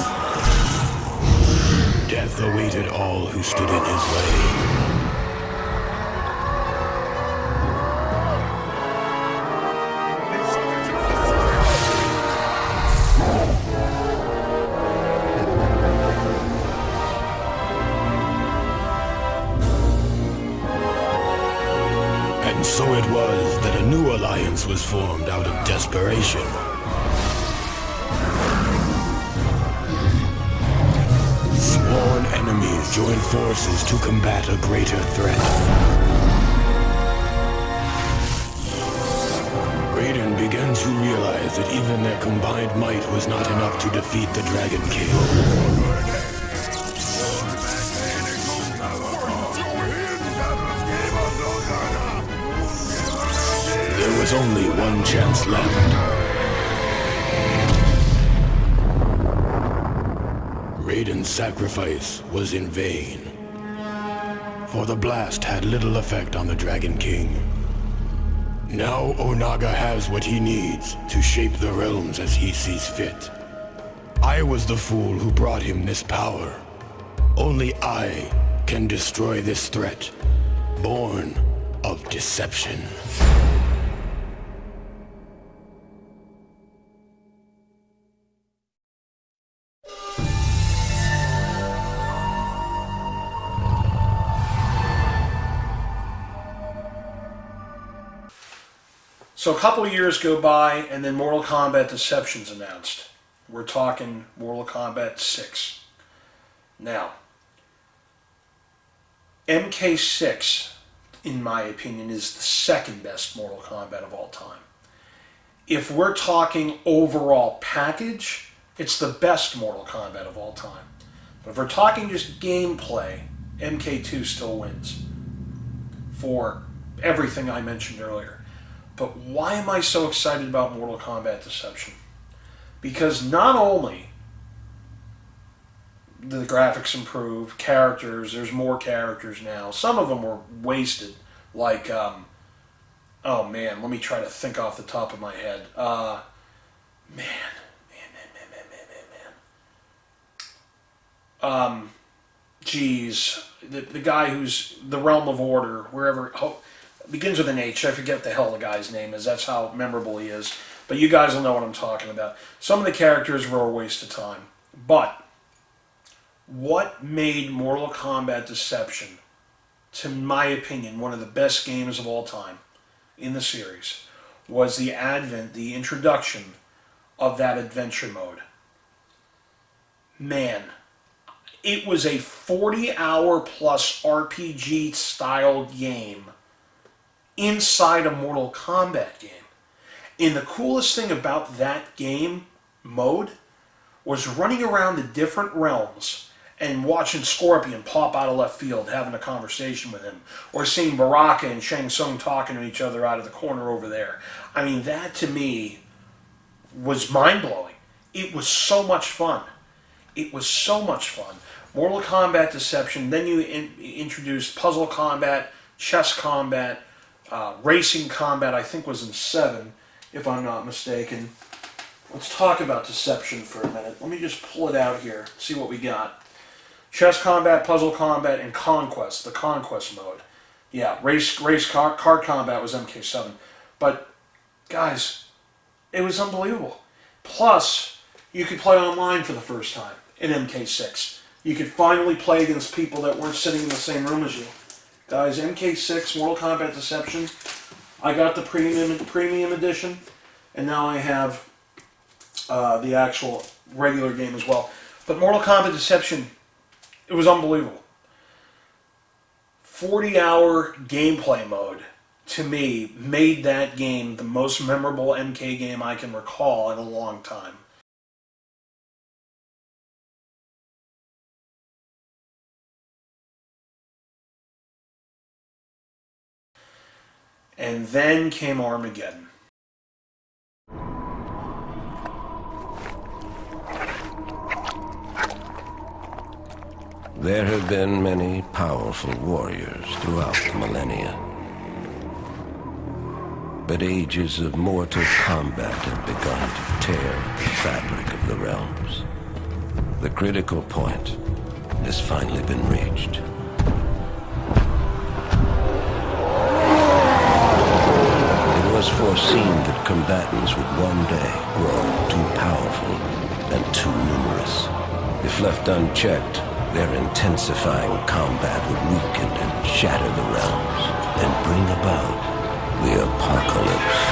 [SPEAKER 4] Death awaited all who stood in his way. So it was that a new alliance was formed out of desperation. Sworn enemies joined forces to combat a greater threat. Raiden began to realize that even their combined might was not enough to defeat the Dragon King. There was only one chance left. Raiden's sacrifice was in vain, for the blast had little effect on the Dragon King. Now Onaga has what he needs to shape the realms as he sees fit. I was the fool who brought him this power. Only I can destroy this threat, born of deception.
[SPEAKER 1] So a couple of years go by, and then Mortal Kombat Deception's announced. We're talking Mortal Kombat 6. Now, MK6, in my opinion, is the second best Mortal Kombat of all time. If we're talking overall package, it's the best Mortal Kombat of all time. But if we're talking just gameplay, MK2 still wins for everything I mentioned earlier. But why am I so excited about Mortal Kombat Deception? Because not only the graphics improve, characters, there's more characters now. Some of them were wasted, like, oh man, let me try to think off the top of my head. Geez, the guy who's the Realm of Order, wherever, begins with an H. I forget what the hell the guy's name is. That's how memorable he is. But you guys will know what I'm talking about. Some of the characters were a waste of time. But what made Mortal Kombat Deception, to my opinion, one of the best games of all time in the series was the advent, the introduction of that adventure mode. Man, it was a 40-hour plus RPG style game inside a Mortal Kombat game. And the coolest thing about that game mode was running around the different realms and watching Scorpion pop out of left field having a conversation with him, or seeing Baraka and Shang Tsung talking to each other out of the corner over there. I mean, that to me was mind-blowing. It was so much fun. It was so much fun. Mortal Kombat Deception, then you introduced puzzle combat, chess combat, racing combat, I think was in 7, if I'm not mistaken. Let's talk about Deception for a minute. Let me just pull it out here, see what we got. Chess combat, puzzle combat, and conquest, the conquest mode. Yeah, race card combat was MK7. But, guys, it was unbelievable. Plus, you could play online for the first time in MK6. You could finally play against people that weren't sitting in the same room as you. Guys, MK6, Mortal Kombat Deception, I got the premium edition, and now I have the actual regular game as well. But Mortal Kombat Deception, it was unbelievable. 40-hour gameplay mode, to me, made that game the most memorable MK game I can recall in a long time. And then came Armageddon.
[SPEAKER 5] There have been many powerful warriors throughout the millennia. But ages of mortal combat have begun to tear the fabric of the realms. The critical point has finally been reached. It was foreseen that combatants would one day grow too powerful and too numerous. If left unchecked, their intensifying combat would weaken and shatter the realms and bring about the apocalypse.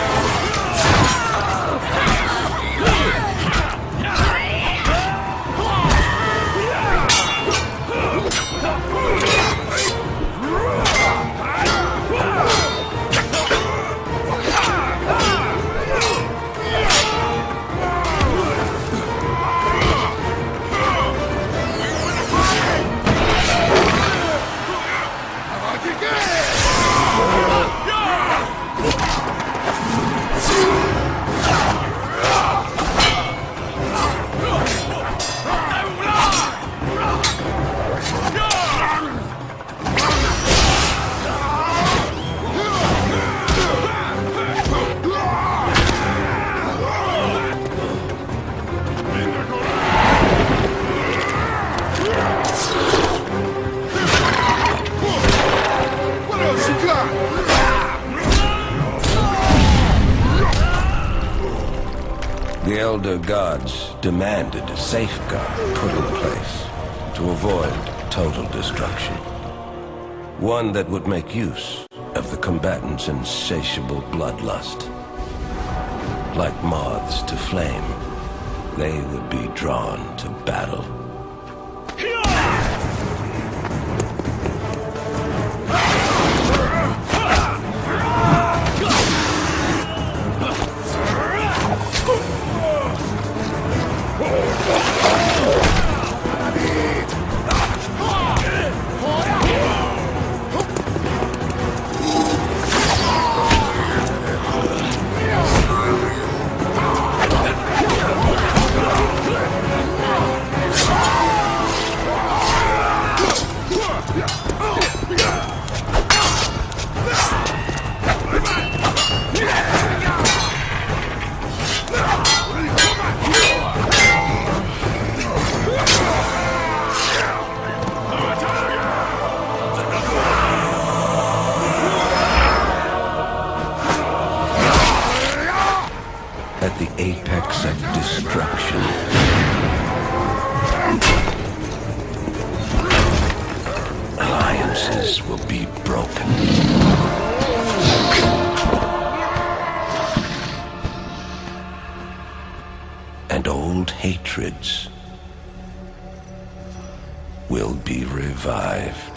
[SPEAKER 5] Elder Gods demanded a safeguard put in place to avoid total destruction. One that would make use of the combatants' insatiable bloodlust. Like moths to flame, they would be drawn to battle. At the apex of destruction, alliances will be broken. And old hatreds will be revived.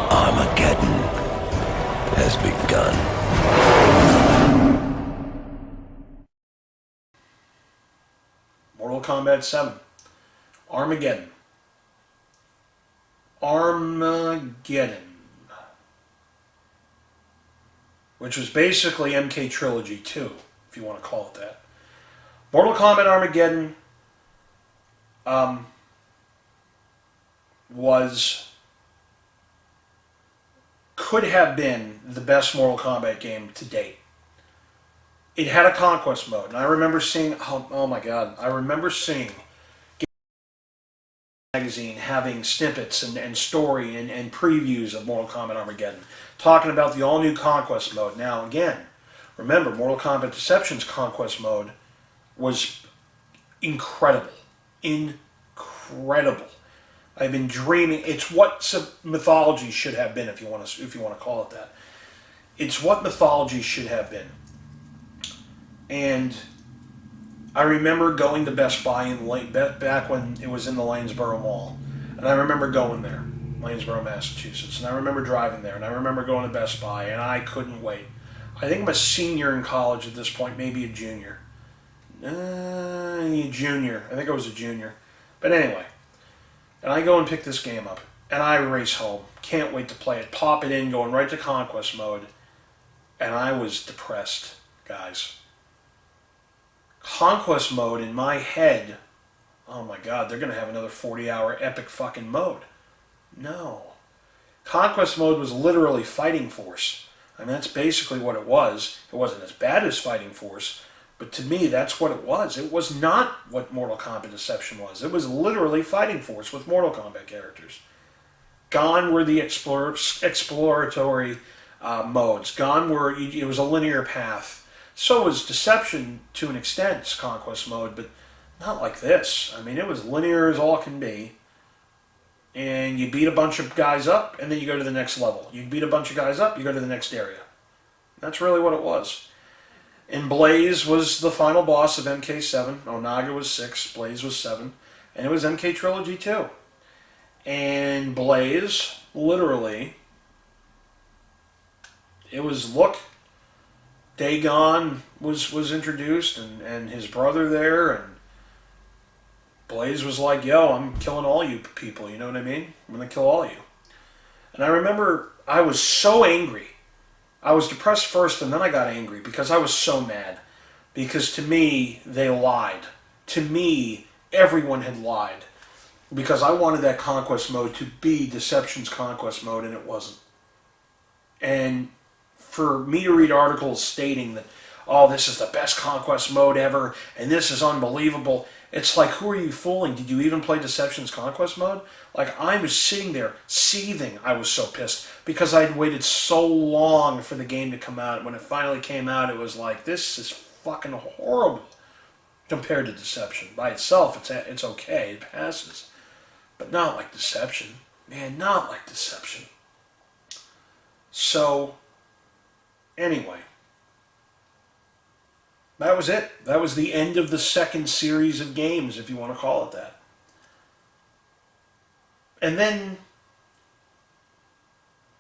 [SPEAKER 5] Armageddon has begun.
[SPEAKER 1] Mortal Kombat 7. Armageddon. Armageddon. Which was basically MK Trilogy 2, if you want to call it that. Mortal Kombat Armageddon could have been the best Mortal Kombat game to date. It had a conquest mode, and I remember seeing, oh my god, I remember seeing magazine having snippets and story and previews of Mortal Kombat Armageddon, talking about the all-new conquest mode. Now again, remember, Mortal Kombat Deception's conquest mode was incredible. Incredible. I've been dreaming. It's what Mythologies should have been, if you want to call it that. It's what Mythologies should have been. And I remember going to Best Buy back when it was in the Lanesboro Mall, and I remember going there, Lanesboro, Massachusetts, and I remember driving there, and I remember going to Best Buy, and I couldn't wait. I think I'm a senior in college at this point, maybe a junior. Junior. I think I was a junior. But anyway. And I go and pick this game up, and I race home. Can't wait to play it. Pop it in, going right to Conquest mode. And I was depressed, guys. Conquest mode, in my head, oh my god, they're going to have another 40-hour epic fucking mode. No. Conquest mode was literally Fighting Force. I mean, that's basically what it was. It wasn't as bad as Fighting Force, but to me, that's what it was. It was not what Mortal Kombat Deception was. It was literally Fighting Force with Mortal Kombat characters. Gone were the exploratory modes. Gone were, it was a linear path. So was Deception to an extent, Conquest mode, but not like this. I mean, it was linear as all can be. And you beat a bunch of guys up, and then you go to the next level. You beat a bunch of guys up, you go to the next area. That's really what it was. And Blaze was the final boss of MK7. Onaga was 6, Blaze was 7. And it was MK Trilogy 2. And Blaze, literally, it was look Dagon was introduced, and his brother there, and Blaze was like, yo, I'm killing all you people, you know what I mean? I'm going to kill all you. And I remember I was so angry. I was depressed first, and then I got angry because I was so mad. Because to me, they lied. To me, everyone had lied. Because I wanted that conquest mode to be Deception's conquest mode, and it wasn't. And for me to read articles stating that, oh, this is the best conquest mode ever, and this is unbelievable, it's like, who are you fooling? Did you even play Deception's conquest mode? Like, I was sitting there seething. I was so pissed because I'd waited so long for the game to come out. When it finally came out, it was like, this is fucking horrible compared to Deception. By itself, it's okay. It passes. But not like Deception. Man, not like Deception. So, anyway. That was it. That was the end of the second series of games, if you want to call it that. And then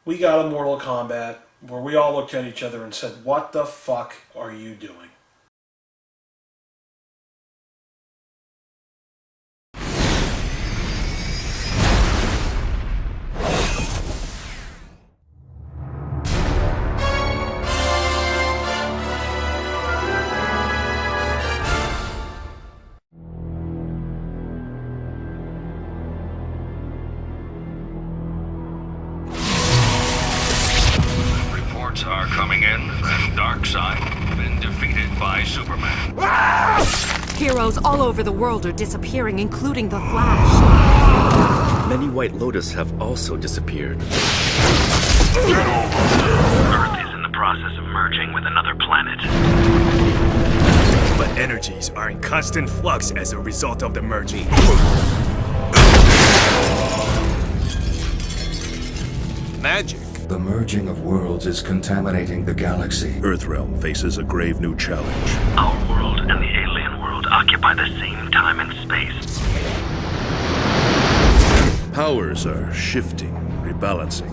[SPEAKER 1] we got a Mortal Kombat where we all looked at each other and said, what the fuck are you doing?
[SPEAKER 6] Are coming in, and Darkseid has been defeated by Superman.
[SPEAKER 7] Heroes all over the world are disappearing, including the Flash.
[SPEAKER 8] Many White Lotus have also disappeared.
[SPEAKER 6] Earth is in the process of merging with another planet.
[SPEAKER 9] But energies are in constant flux as a result of the merging. Magic.
[SPEAKER 3] The merging of worlds is contaminating the galaxy.
[SPEAKER 10] Earthrealm faces a grave new challenge.
[SPEAKER 6] Our world and the alien world occupy the same time and space.
[SPEAKER 10] Powers are shifting, rebalancing.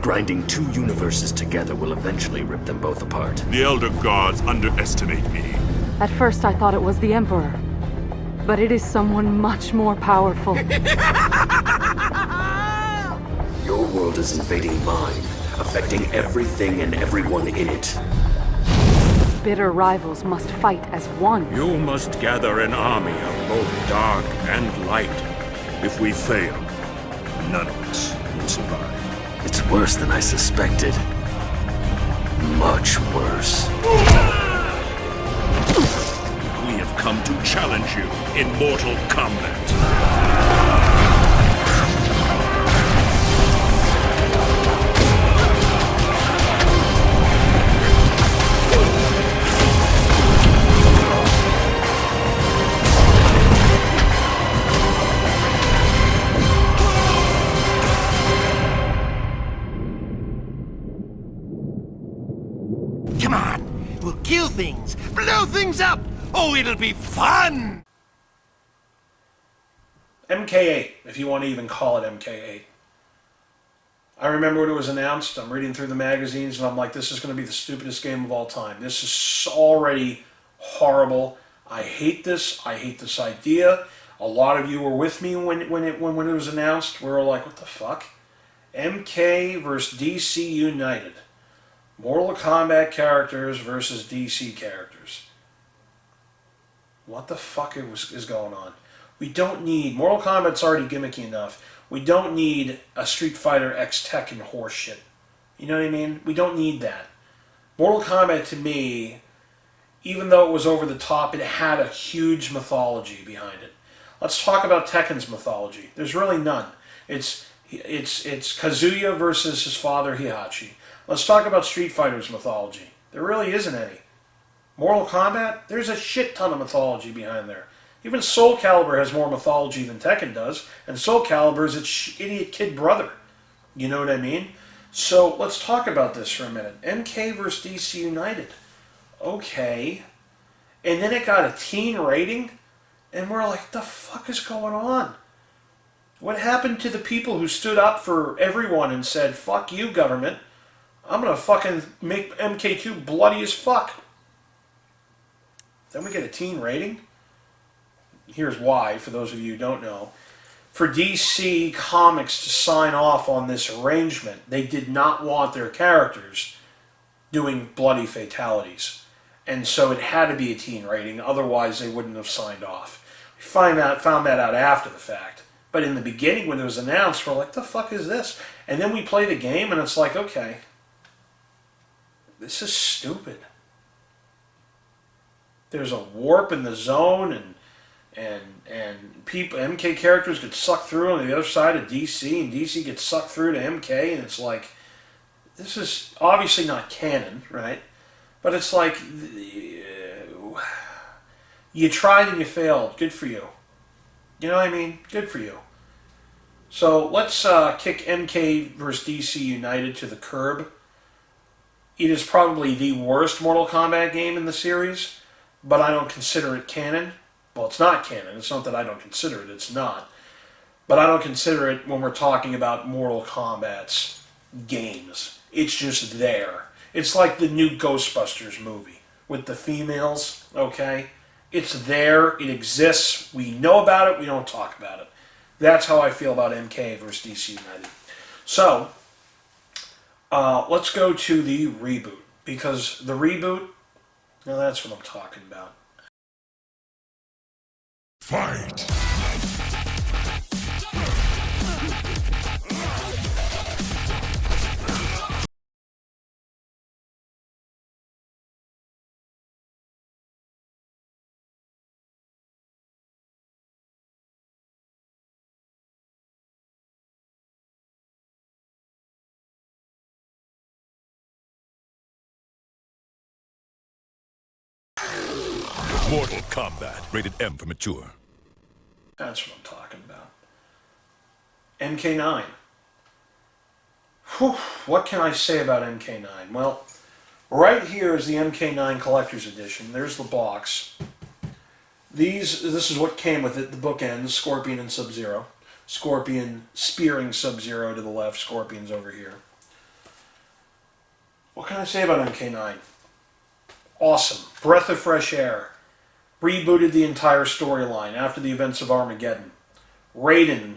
[SPEAKER 8] Grinding two universes together will eventually rip them both apart.
[SPEAKER 2] The Elder Gods underestimate me.
[SPEAKER 11] At first I thought it was the Emperor, but it is someone much more powerful.
[SPEAKER 8] Your world is invading mine, affecting everything and everyone in it.
[SPEAKER 11] Bitter rivals must fight as one.
[SPEAKER 10] You must gather an army of both dark and light. If we fail, none of us will survive.
[SPEAKER 8] It's worse than I suspected. Much worse.
[SPEAKER 10] We have come to challenge you in Mortal Kombat.
[SPEAKER 9] Come on, we'll kill things, blow things up. Oh, it'll be fun!
[SPEAKER 1] MK8, if you want to even call it MK8. I remember when it was announced, I'm reading through the magazines, and I'm like, this is going to be the stupidest game of all time. This is already horrible. I hate this. I hate this idea. A lot of you were with me when it was announced. We were like, what the fuck? MK versus DC United. Mortal Kombat characters versus DC characters. What the fuck is going on? We don't need... Mortal Kombat's already gimmicky enough. We don't need a Street Fighter X Tekken horse shit. You know what I mean? We don't need that. Mortal Kombat, to me, even though it was over the top, it had a huge mythology behind it. Let's talk about Tekken's mythology. There's really none. It's Kazuya versus his father Heihachi. Let's talk about Street Fighter's mythology. There really isn't any. Mortal Kombat, there's a shit ton of mythology behind there. Even Soul Calibur has more mythology than Tekken does, and Soul Calibur is its idiot kid brother. You know what I mean? So let's talk about this for a minute. MK versus DC United. Okay. And then it got a teen rating, and we're like, what the fuck is going on? What happened to the people who stood up for everyone and said, fuck you, government? I'm gonna fucking make MK2 bloody as fuck. Then we get a teen rating. Here's why, for those of you who don't know. For DC Comics to sign off on this arrangement, they did not want their characters doing bloody fatalities. And so it had to be a teen rating, otherwise they wouldn't have signed off. We found that out after the fact. But in the beginning, when it was announced, we're like, the fuck is this? And then we play the game, and it's like, okay, this is stupid. There's a warp in the zone, and people, MK characters get sucked through on the other side of DC, and DC gets sucked through to MK, and it's like, this is obviously not canon, right? But it's like, you tried and you failed. Good for you. You know what I mean? Good for you. So let's kick MK versus DC United to the curb. It is probably the worst Mortal Kombat game in the series, but I don't consider it canon. Well, it's not canon. It's not that I don't consider it. It's not. But I don't consider it when we're talking about Mortal Kombat's games. It's just there. It's like the new Ghostbusters movie with the females, okay? It's there. It exists. We know about it. We don't talk about it. That's how I feel about MK versus DC United. So, let's go to the reboot. Because the reboot, now that's what I'm talking about.
[SPEAKER 4] Fight!
[SPEAKER 12] Mortal Kombat, rated M for mature.
[SPEAKER 1] That's what I'm talking about. MK9. Whew, what can I say about MK9? Well, right here is the MK9 Collector's Edition. There's the box. This is what came with it. The bookends, Scorpion and Sub-Zero. Scorpion spearing Sub-Zero to the left. Scorpion's over here. What can I say about MK9? Awesome. Breath of fresh air. Rebooted the entire storyline after the events of Armageddon. Raiden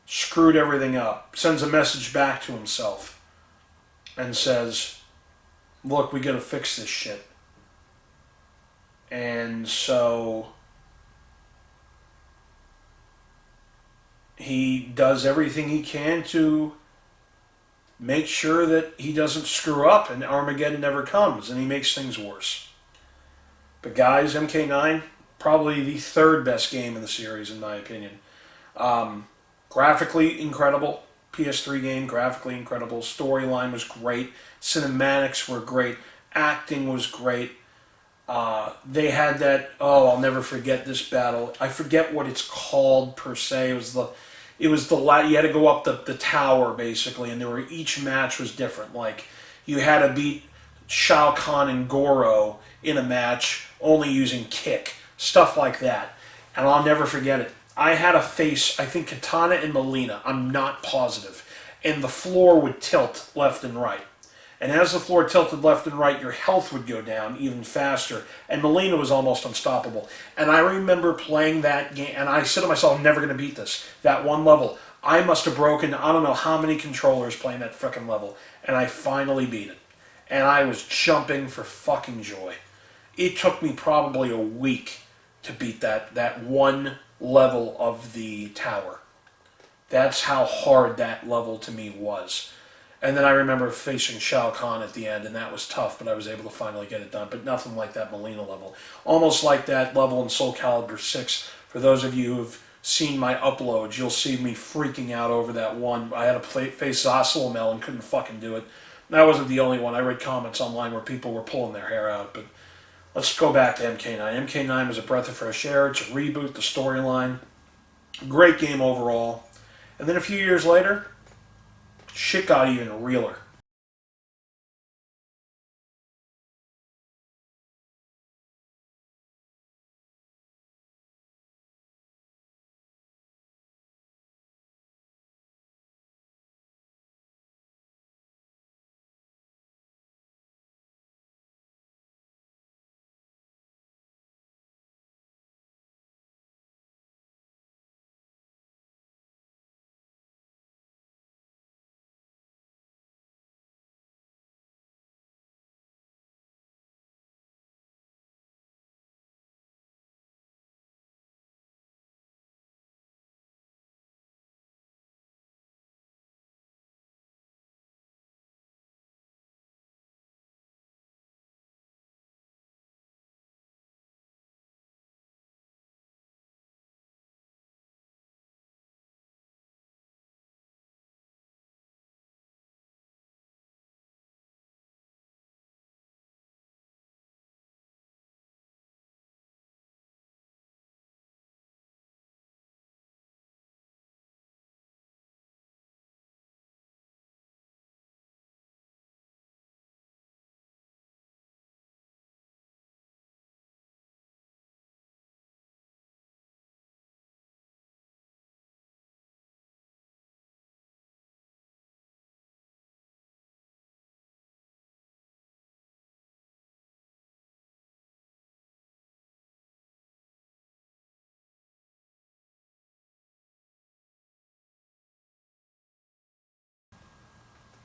[SPEAKER 1] screwed everything up. Sends a message back to himself. And says, look, we gotta fix this shit. And so he does everything he can to make sure that he doesn't screw up and Armageddon never comes, and he makes things worse. But guys, MK9, probably the third best game in the series in my opinion. Graphically incredible. PS3 game, graphically incredible. Storyline was great. Cinematics were great. Acting was great. They had that, I'll never forget this battle. I forget what it's called per se. It was the you had to go up the tower basically, and each match was different. Like you had to beat Shao Kahn and Goro in a match only using kick, stuff like that. And I'll never forget it. I had to face, I think, Katana and Melina. I'm not positive. And the floor would tilt left and right. And as the floor tilted left and right, your health would go down even faster. And Melina was almost unstoppable. And I remember playing that game, and I said to myself, I'm never going to beat this. That one level. I must have broken, I don't know how many controllers playing that frickin' level. And I finally beat it. And I was jumping for fucking joy. It took me probably a week to beat that one level of the tower. That's how hard that level to me was. And then I remember facing Shao Kahn at the end, and that was tough, but I was able to finally get it done. But nothing like that Melina level. Almost like that level in Soul Calibur 6. For those of you who've seen my uploads, you'll see me freaking out over that one. I had to face Zosselmel and couldn't fucking do it. That wasn't the only one. I read comments online where people were pulling their hair out, but let's go back to MK9. MK9 was a breath of fresh air. It's a reboot, the storyline. Great game overall. And then a few years later, shit got even realer.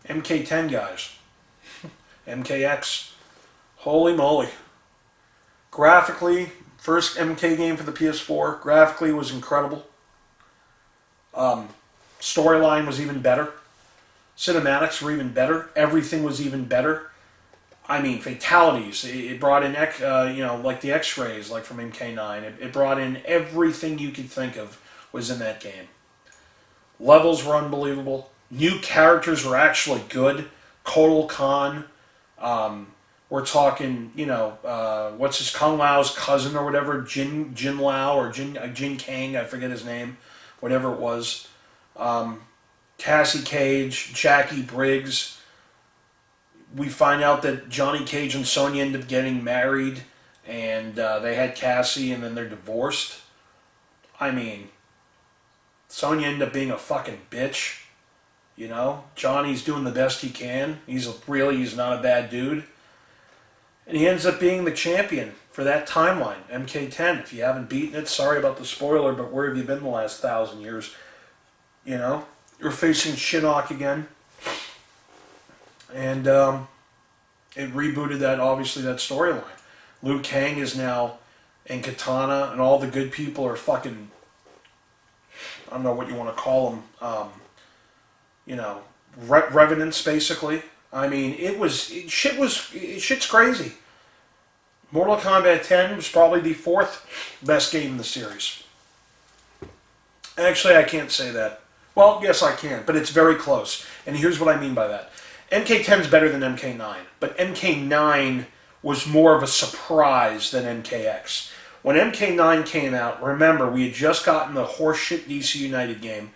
[SPEAKER 1] MK10 guys. MKX. Holy moly. Graphically, first MK game for the PS4, graphically was incredible. Storyline was even better. Cinematics were even better. Everything was even better. I mean, fatalities. It brought in, like the X-rays, like from MK9. It brought in everything you could think of was in that game. Levels were unbelievable. New characters were actually good. Kotal Khan. We're talking, what's his Kung Lao's cousin or whatever, Jin Lao or Jin Kang, I forget his name, whatever it was. Cassie Cage, Jackie Briggs. We find out that Johnny Cage and Sonya end up getting married, and they had Cassie, and then they're divorced. I mean, Sonya ended up being a fucking bitch. Johnny's doing the best he can. He's not a bad dude. And he ends up being the champion for that timeline, MK10. If you haven't beaten it, sorry about the spoiler, but where have you been the last 1,000 years? You're facing Shinnok again. And it rebooted that storyline. Liu Kang is now in Katana, and all the good people are fucking, I don't know what you want to call them, revenants, basically. I mean, shit's crazy. Mortal Kombat 10 was probably the 4th best game in the series. Actually, I can't say that. Well, yes, I can, but it's very close. And here's what I mean by that. MK10 is better than MK9, but MK9 was more of a surprise than MKX. When MK9 came out, remember, we had just gotten the horseshit DC United game,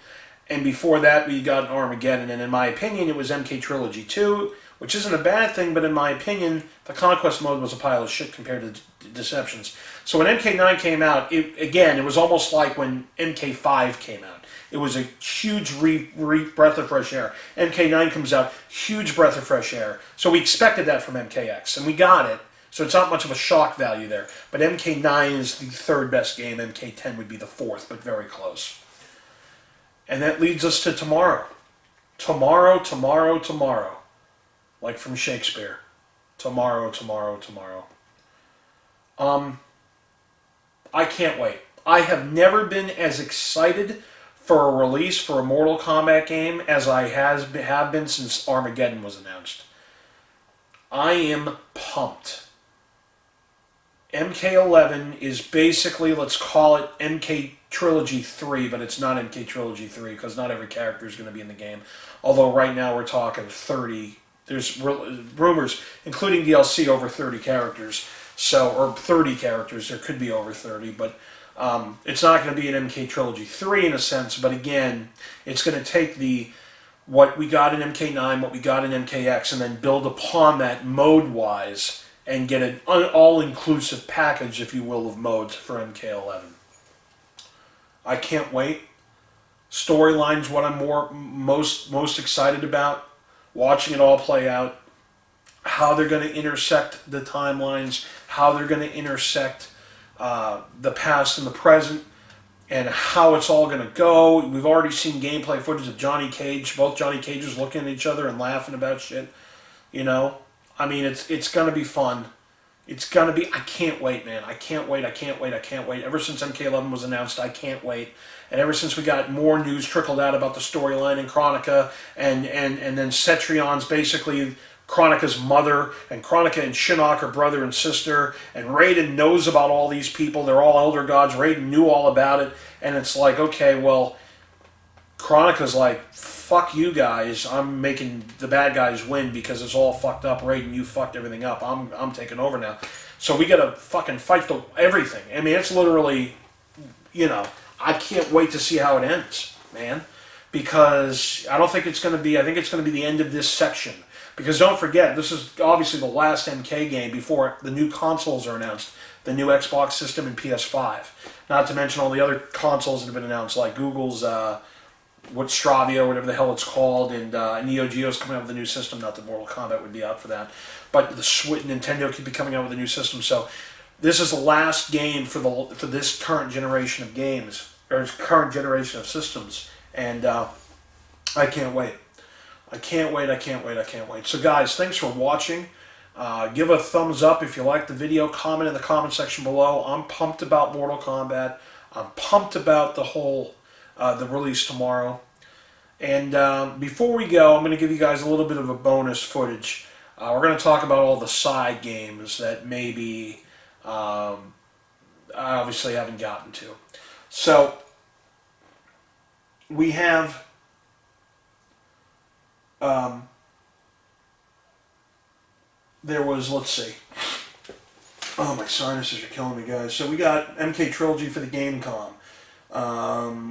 [SPEAKER 1] and before that, we got Armageddon, and in my opinion, it was MK Trilogy 2, which isn't a bad thing, but in my opinion, the Conquest mode was a pile of shit compared to Deceptions. So when MK9 came out, it was almost like when MK5 came out. It was a huge breath of fresh air. MK9 comes out, huge breath of fresh air. So we expected that from MKX, and we got it. So it's not much of a shock value there. But MK9 is the 3rd best game. MK10 would be the 4th, but very close. And that leads us to tomorrow. Tomorrow. Like from Shakespeare. Tomorrow. I can't wait. I have never been as excited for a release for a Mortal Kombat game as I have been since Armageddon was announced. I am pumped. MK11 is basically, let's call it MK Trilogy 3, but it's not MK Trilogy 3 because not every character is going to be in the game. Although right now we're talking 30. There's rumors, including DLC, over 30 characters. Or 30 characters. There could be over 30, but it's not going to be an MK Trilogy 3 in a sense. But again, it's going to take what we got in MK9, what we got in MKX, and then build upon that mode-wise and get an all-inclusive package, if you will, of modes for MK11. I can't wait. Storyline's what I'm most excited about. Watching it all play out. How they're going to intersect the timelines. How they're going to intersect the past and the present. And how it's all going to go. We've already seen gameplay footage of Johnny Cage. Both Johnny Cages looking at each other and laughing about shit. I mean, it's going to be fun. It's going to be... I can't wait, man. I can't wait. Ever since MK11 was announced, I can't wait. And ever since we got more news trickled out about the storyline in Chronica, and then Cetrion's basically Chronica's mother, and Chronica and Shinnok are brother and sister, and Raiden knows about all these people. They're all Elder Gods. Raiden knew all about it. And it's like, okay, well, Chronica's like, fuck you guys, I'm making the bad guys win because it's all fucked up. Raiden, you fucked everything up. I'm taking over now. So we gotta fucking fight everything. I mean, it's literally, I can't wait to see how it ends, man. Because I think it's gonna be the end of this section. Because don't forget, this is obviously the last MK game before the new consoles are announced. The new Xbox system and PS5. Not to mention all the other consoles that have been announced, like Google's Stravia, whatever the hell it's called, and Neo Geo's coming out with a new system. Not that Mortal Kombat would be out for that, but the Nintendo could be coming out with a new system. So this is the last game for this current generation of games, or current generation of systems, and I can't wait. I can't wait, I can't wait, I can't wait. So guys, thanks for watching. Give a thumbs up if you liked the video. Comment in the comment section below. I'm pumped about Mortal Kombat. I'm pumped about the whole, the release tomorrow. And before we go, I'm going to give you guys a little bit of a bonus footage. We're going to talk about all the side games that maybe I obviously haven't gotten to. So, we have there was, let's see. Oh, my sinuses are killing me, guys. So we got MK Trilogy for the GameCom.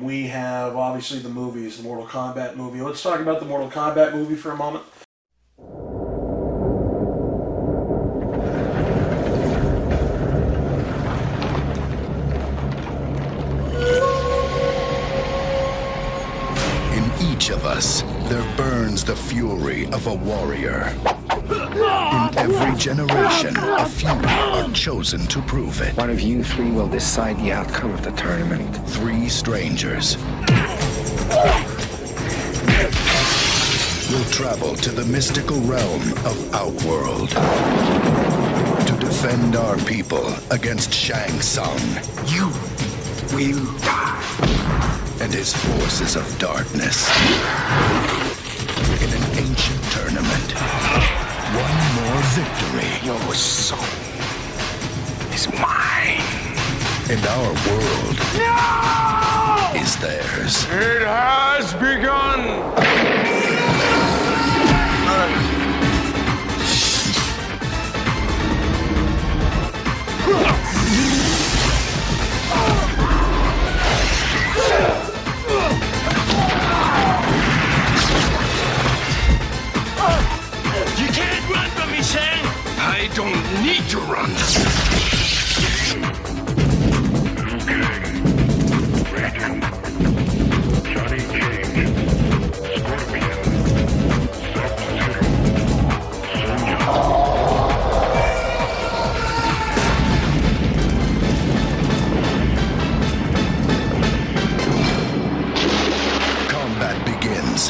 [SPEAKER 1] We have, obviously, the movies, the Mortal Kombat movie. Let's talk about the Mortal Kombat movie for a moment.
[SPEAKER 3] In each of us, there burns the fury of a warrior. In every generation, a few are chosen to prove it.
[SPEAKER 13] One of you three will decide the outcome of the tournament.
[SPEAKER 3] Three strangers will travel to the mystical realm of Outworld to defend our people against Shang Tsung.
[SPEAKER 13] You will die.
[SPEAKER 3] And his forces of darkness. In an ancient tournament. One more victory.
[SPEAKER 13] Your soul is mine.
[SPEAKER 3] And our world is theirs.
[SPEAKER 9] It has begun! You can't run from me, Shang! I don't need to run.
[SPEAKER 2] Johnny Cage, Scorpion, Sub-Zero, Sonya.
[SPEAKER 3] Combat begins.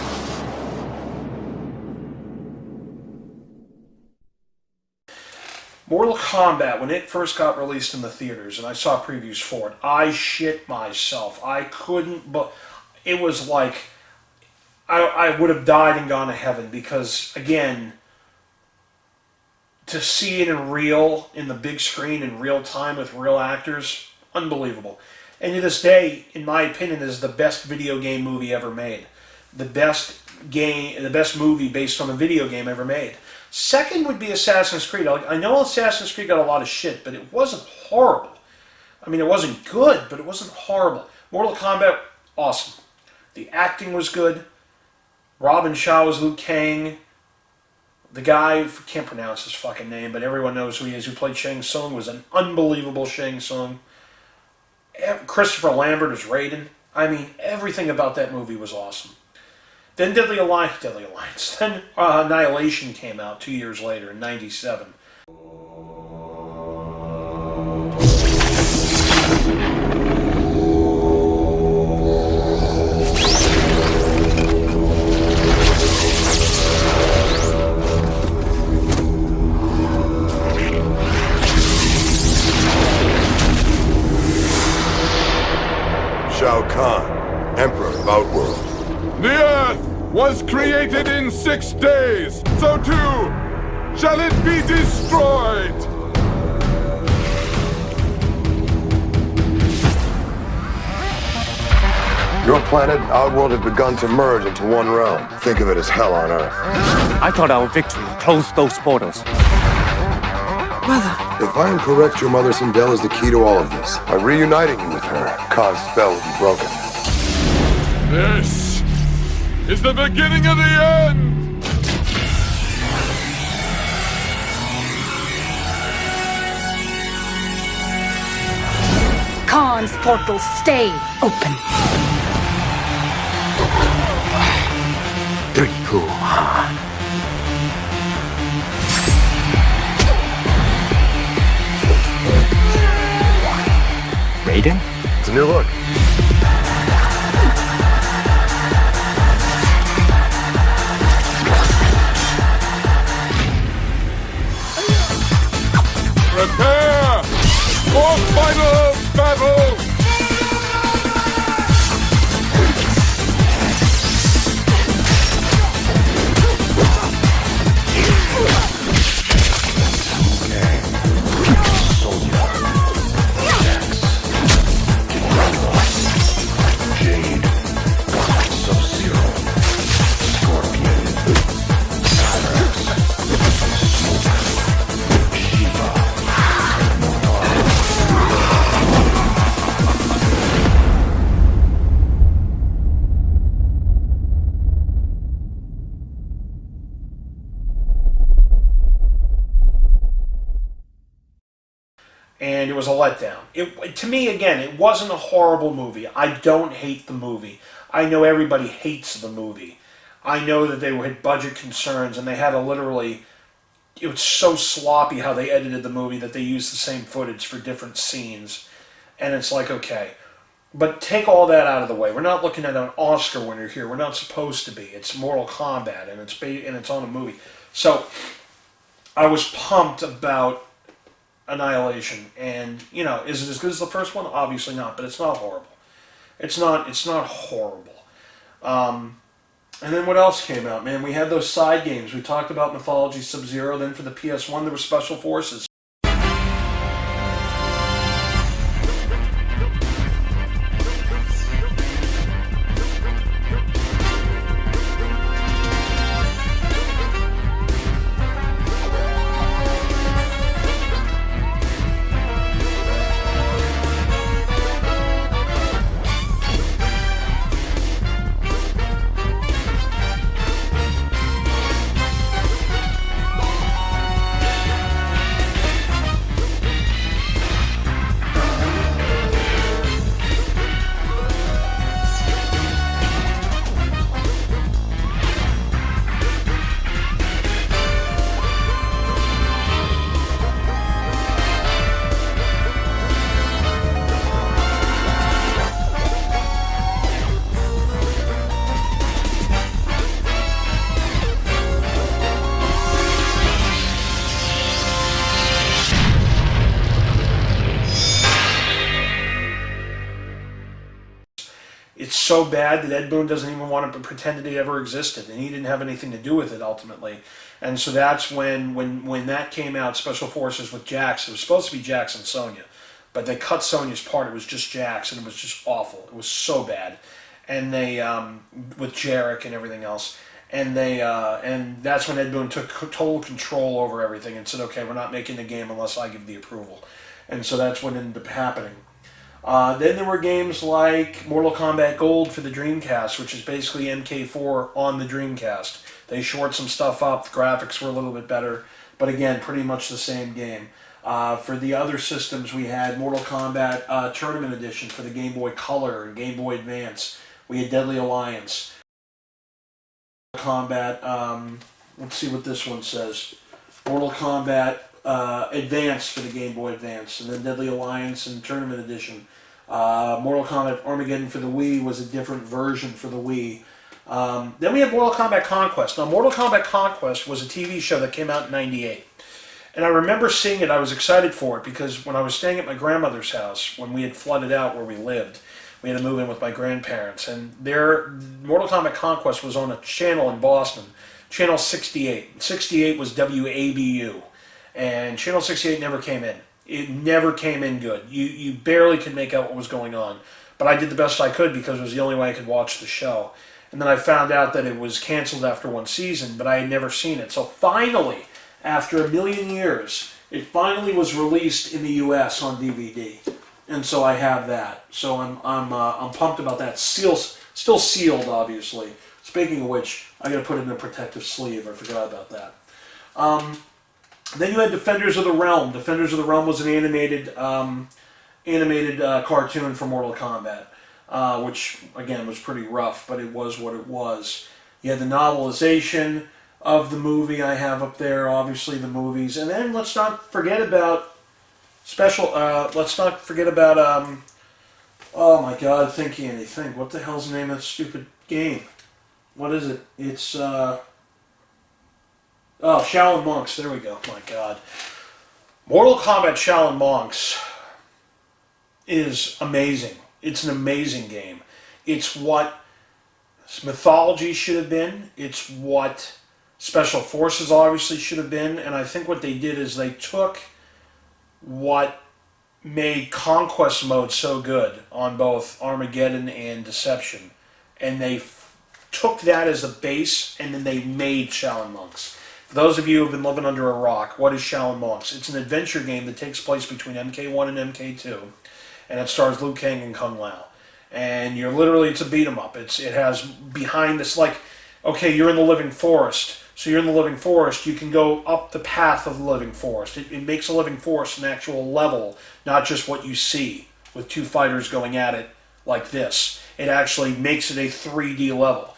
[SPEAKER 1] Mortal Kombat, when it first got released in the theaters, and I saw previews for it, I shit myself. I couldn't, but it was like I would have died and gone to heaven because, again, to see it in the big screen, in real time with real actors, unbelievable. And to this day, in my opinion, is the best video game movie ever made. The best movie based on a video game ever made. Second would be Assassin's Creed. I know Assassin's Creed got a lot of shit, but it wasn't horrible. I mean, it wasn't good, but it wasn't horrible. Mortal Kombat, awesome. The acting was good. Robin Shaw was Liu Kang. The guy, I can't pronounce his fucking name, but everyone knows who he is, who played Shang Tsung, was an unbelievable Shang Tsung. Christopher Lambert as Raiden. I mean, everything about that movie was awesome. Then Deadly Alliance. Then Annihilation came out 2 years later in '97.
[SPEAKER 14] Shao Kahn, Emperor of Outworld.
[SPEAKER 2] The Earth was created in 6 days, so too shall it be destroyed!
[SPEAKER 14] Your planet and Outworld have begun to merge into one realm. Think of it as hell on Earth.
[SPEAKER 15] I thought our victory closed those portals.
[SPEAKER 14] Mother! If I am correct, your mother Sindel is the key to all of this. By reuniting you with her, Khan's spell will be broken.
[SPEAKER 2] This is the beginning of the end!
[SPEAKER 16] Khan's portals stay open.
[SPEAKER 13] Raiden?
[SPEAKER 14] It's a new look.
[SPEAKER 10] for final battle!
[SPEAKER 1] And it was a letdown. To me, again, it wasn't a horrible movie. I don't hate the movie. I know everybody hates the movie. I know that they had budget concerns, and they had to literally... It was so sloppy how they edited the movie that they used the same footage for different scenes. And it's like, okay. But take all that out of the way. We're not looking at an Oscar winner here. We're not supposed to be. It's Mortal Kombat, and it's on a movie. So, I was pumped about Annihilation, and you know, is it as good as the first one? Obviously not, but it's not horrible. It's not horrible. And then what else came out, man? We had those side games. We talked about Mythologies Sub-Zero. Then for the PS1, there were Special Forces. It's so bad that Ed Boon doesn't even want to pretend that it ever existed, and he didn't have anything to do with it ultimately. And so that's when that came out, Special Forces with Jax. It was supposed to be Jax and Sonya, but they cut Sonya's part. It was just Jax, and it was just awful. It was so bad. And they with Jarek and everything else, and that's when Ed Boon took total control over everything and said, "Okay, we're not making the game unless I give the approval." And so that's what ended up happening. Then there were games like Mortal Kombat Gold for the Dreamcast, which is basically MK4 on the Dreamcast. They shored some stuff up, the graphics were a little bit better, but again, pretty much the same game. For the other systems, we had Mortal Kombat Tournament Edition for the Game Boy Color and Game Boy Advance. We had Deadly Alliance. Mortal Kombat, let's see what this one says. Mortal Kombat Advance for the Game Boy Advance, and then Deadly Alliance and Tournament Edition. Mortal Kombat Armageddon for the Wii was a different version for the Wii. Then we have Mortal Kombat Conquest. Now, Mortal Kombat Conquest was a TV show that came out in '98. And I remember seeing it, I was excited for it, because when I was staying at my grandmother's house, when we had flooded out where we lived, we had to move in with my grandparents, and Mortal Kombat Conquest was on a channel in Boston, Channel 68. 68 was WABU. And Channel 68 never came in. It never came in good. You barely could make out what was going on. But I did the best I could because it was the only way I could watch the show. And then I found out that it was canceled after one season, but I had never seen it. So finally, after a million years, it finally was released in the U.S. on DVD. And so I have that. So I'm pumped about that. Still sealed, obviously. Speaking of which, I got to put it in a protective sleeve. I forgot about that. Then you had Defenders of the Realm. Defenders of the Realm was an animated cartoon for Mortal Kombat, which, again, was pretty rough, but it was what it was. You had the novelization of the movie I have up there, obviously the movies. And then let's not forget about oh my god, think, Andy, think. What the hell's the name of that stupid game? What is it? It's, Oh, Shaolin Monks. There we go. My God. Mortal Kombat Shaolin Monks. is amazing. It's an amazing game. It's what Mythologies should have been. It's what Special Forces obviously should have been. And I think what they did is they took what made Conquest Mode so good on both Armageddon and Deception, and they took that as a base, and then they made Shaolin Monks. For those of you who have been living under a rock, what is Shaolin Monks? It's an adventure game that takes place between MK1 and MK2, and it stars Liu Kang and Kung Lao. And you're literally, it's a beat 'em up. It has behind this, like, okay, you're in the Living Forest. So you're in the Living Forest, you can go up the path of the Living Forest. It makes a Living Forest an actual level, not just what you see with two fighters going at it like this. It actually makes it a 3D level.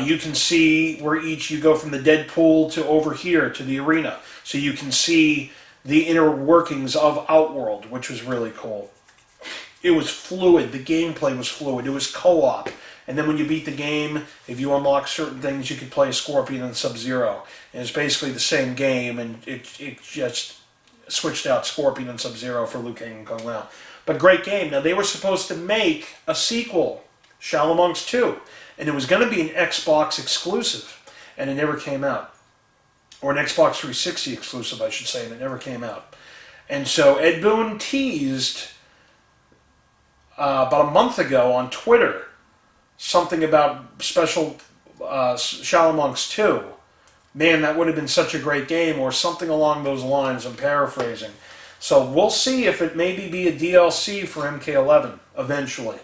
[SPEAKER 1] You can see where you go from the dead pool to over here to the arena. So you can see the inner workings of Outworld, which was really cool. It was fluid. The gameplay was fluid. It was co-op. And then when you beat the game, if you unlock certain things, you could play as Scorpion and Sub-Zero. And it's basically the same game, and it just switched out Scorpion and Sub-Zero for Liu Kang and Kung Lao. But great game. Now, they were supposed to make a sequel, Shaolin Monks 2. And it was going to be an Xbox exclusive, and it never came out. Or an Xbox 360 exclusive, I should say, and it never came out. And so Ed Boon teased about a month ago on Twitter something about special Shaolin Monks 2. Man, that would have been such a great game, or something along those lines. I'm paraphrasing. So we'll see if it maybe be a DLC for MK11 eventually,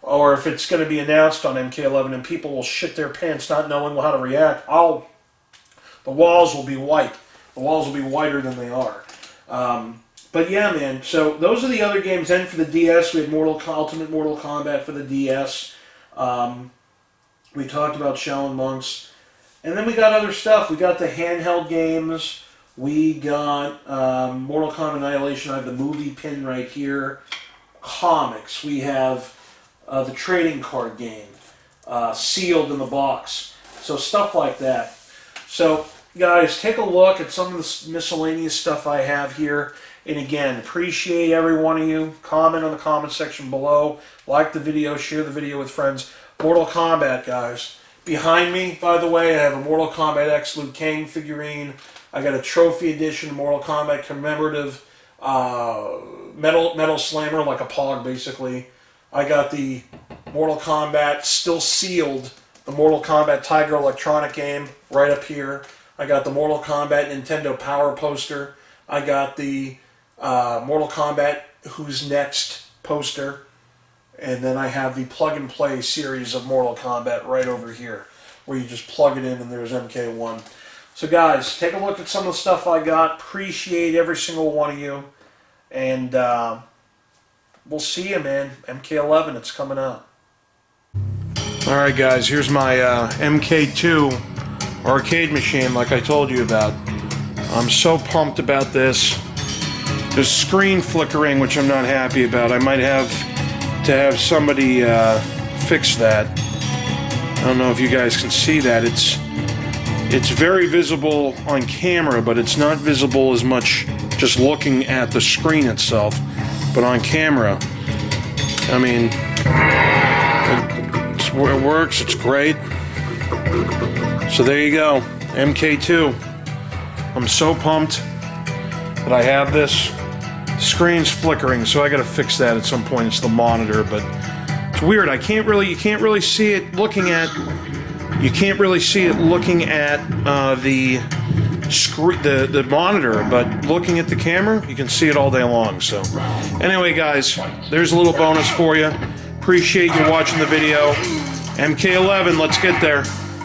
[SPEAKER 1] or if it's going to be announced on MK11 and people will shit their pants not knowing how to react. The walls will be white. The walls will be whiter than they are. But yeah, man. So those are the other games. Then for the DS, we had Ultimate Mortal Kombat for the DS. We talked about Shaolin Monks. And then we got other stuff. We got the handheld games. We got Mortal Kombat Annihilation. I have the movie pin right here. Comics. We have the trading card game. Sealed in the box. So stuff like that. So, guys, take a look at some of the miscellaneous stuff I have here. And again, appreciate every one of you. Comment on the comment section below. Like the video. Share the video with friends. Mortal Kombat, guys. Behind me, by the way, I have a Mortal Kombat X Liu Kang figurine. I got a trophy edition Mortal Kombat commemorative metal slammer, like a Pog, basically. I got the Mortal Kombat, still sealed, the Mortal Kombat Tiger Electronic game right up here. I got the Mortal Kombat Nintendo Power poster. I got the Mortal Kombat Who's Next poster. And then I have the plug-and-play series of Mortal Kombat right over here, where you just plug it in and there's MK1. So guys, take a look at some of the stuff I got. Appreciate every single one of you. And we'll see you, man. MK11, it's coming out. Alright guys, here's my MK2 arcade machine like I told you about. I'm so pumped about this. There's screen flickering, which I'm not happy about. I might have to have somebody fix that. I don't know if you guys can see that. It's very visible on camera, but it's not visible as much just looking at the screen itself. But on camera, I mean, it works, it's great. So there you go, MK2. I'm so pumped that I have this. Screen's flickering, so I gotta fix that at some point. It's the monitor, but it's weird. You can't really see it looking at. You can't really see it looking at the monitor, but looking at the camera, you can see it all day long. So, anyway, guys, there's a little bonus for you. Appreciate you watching the video. MK11, let's get there.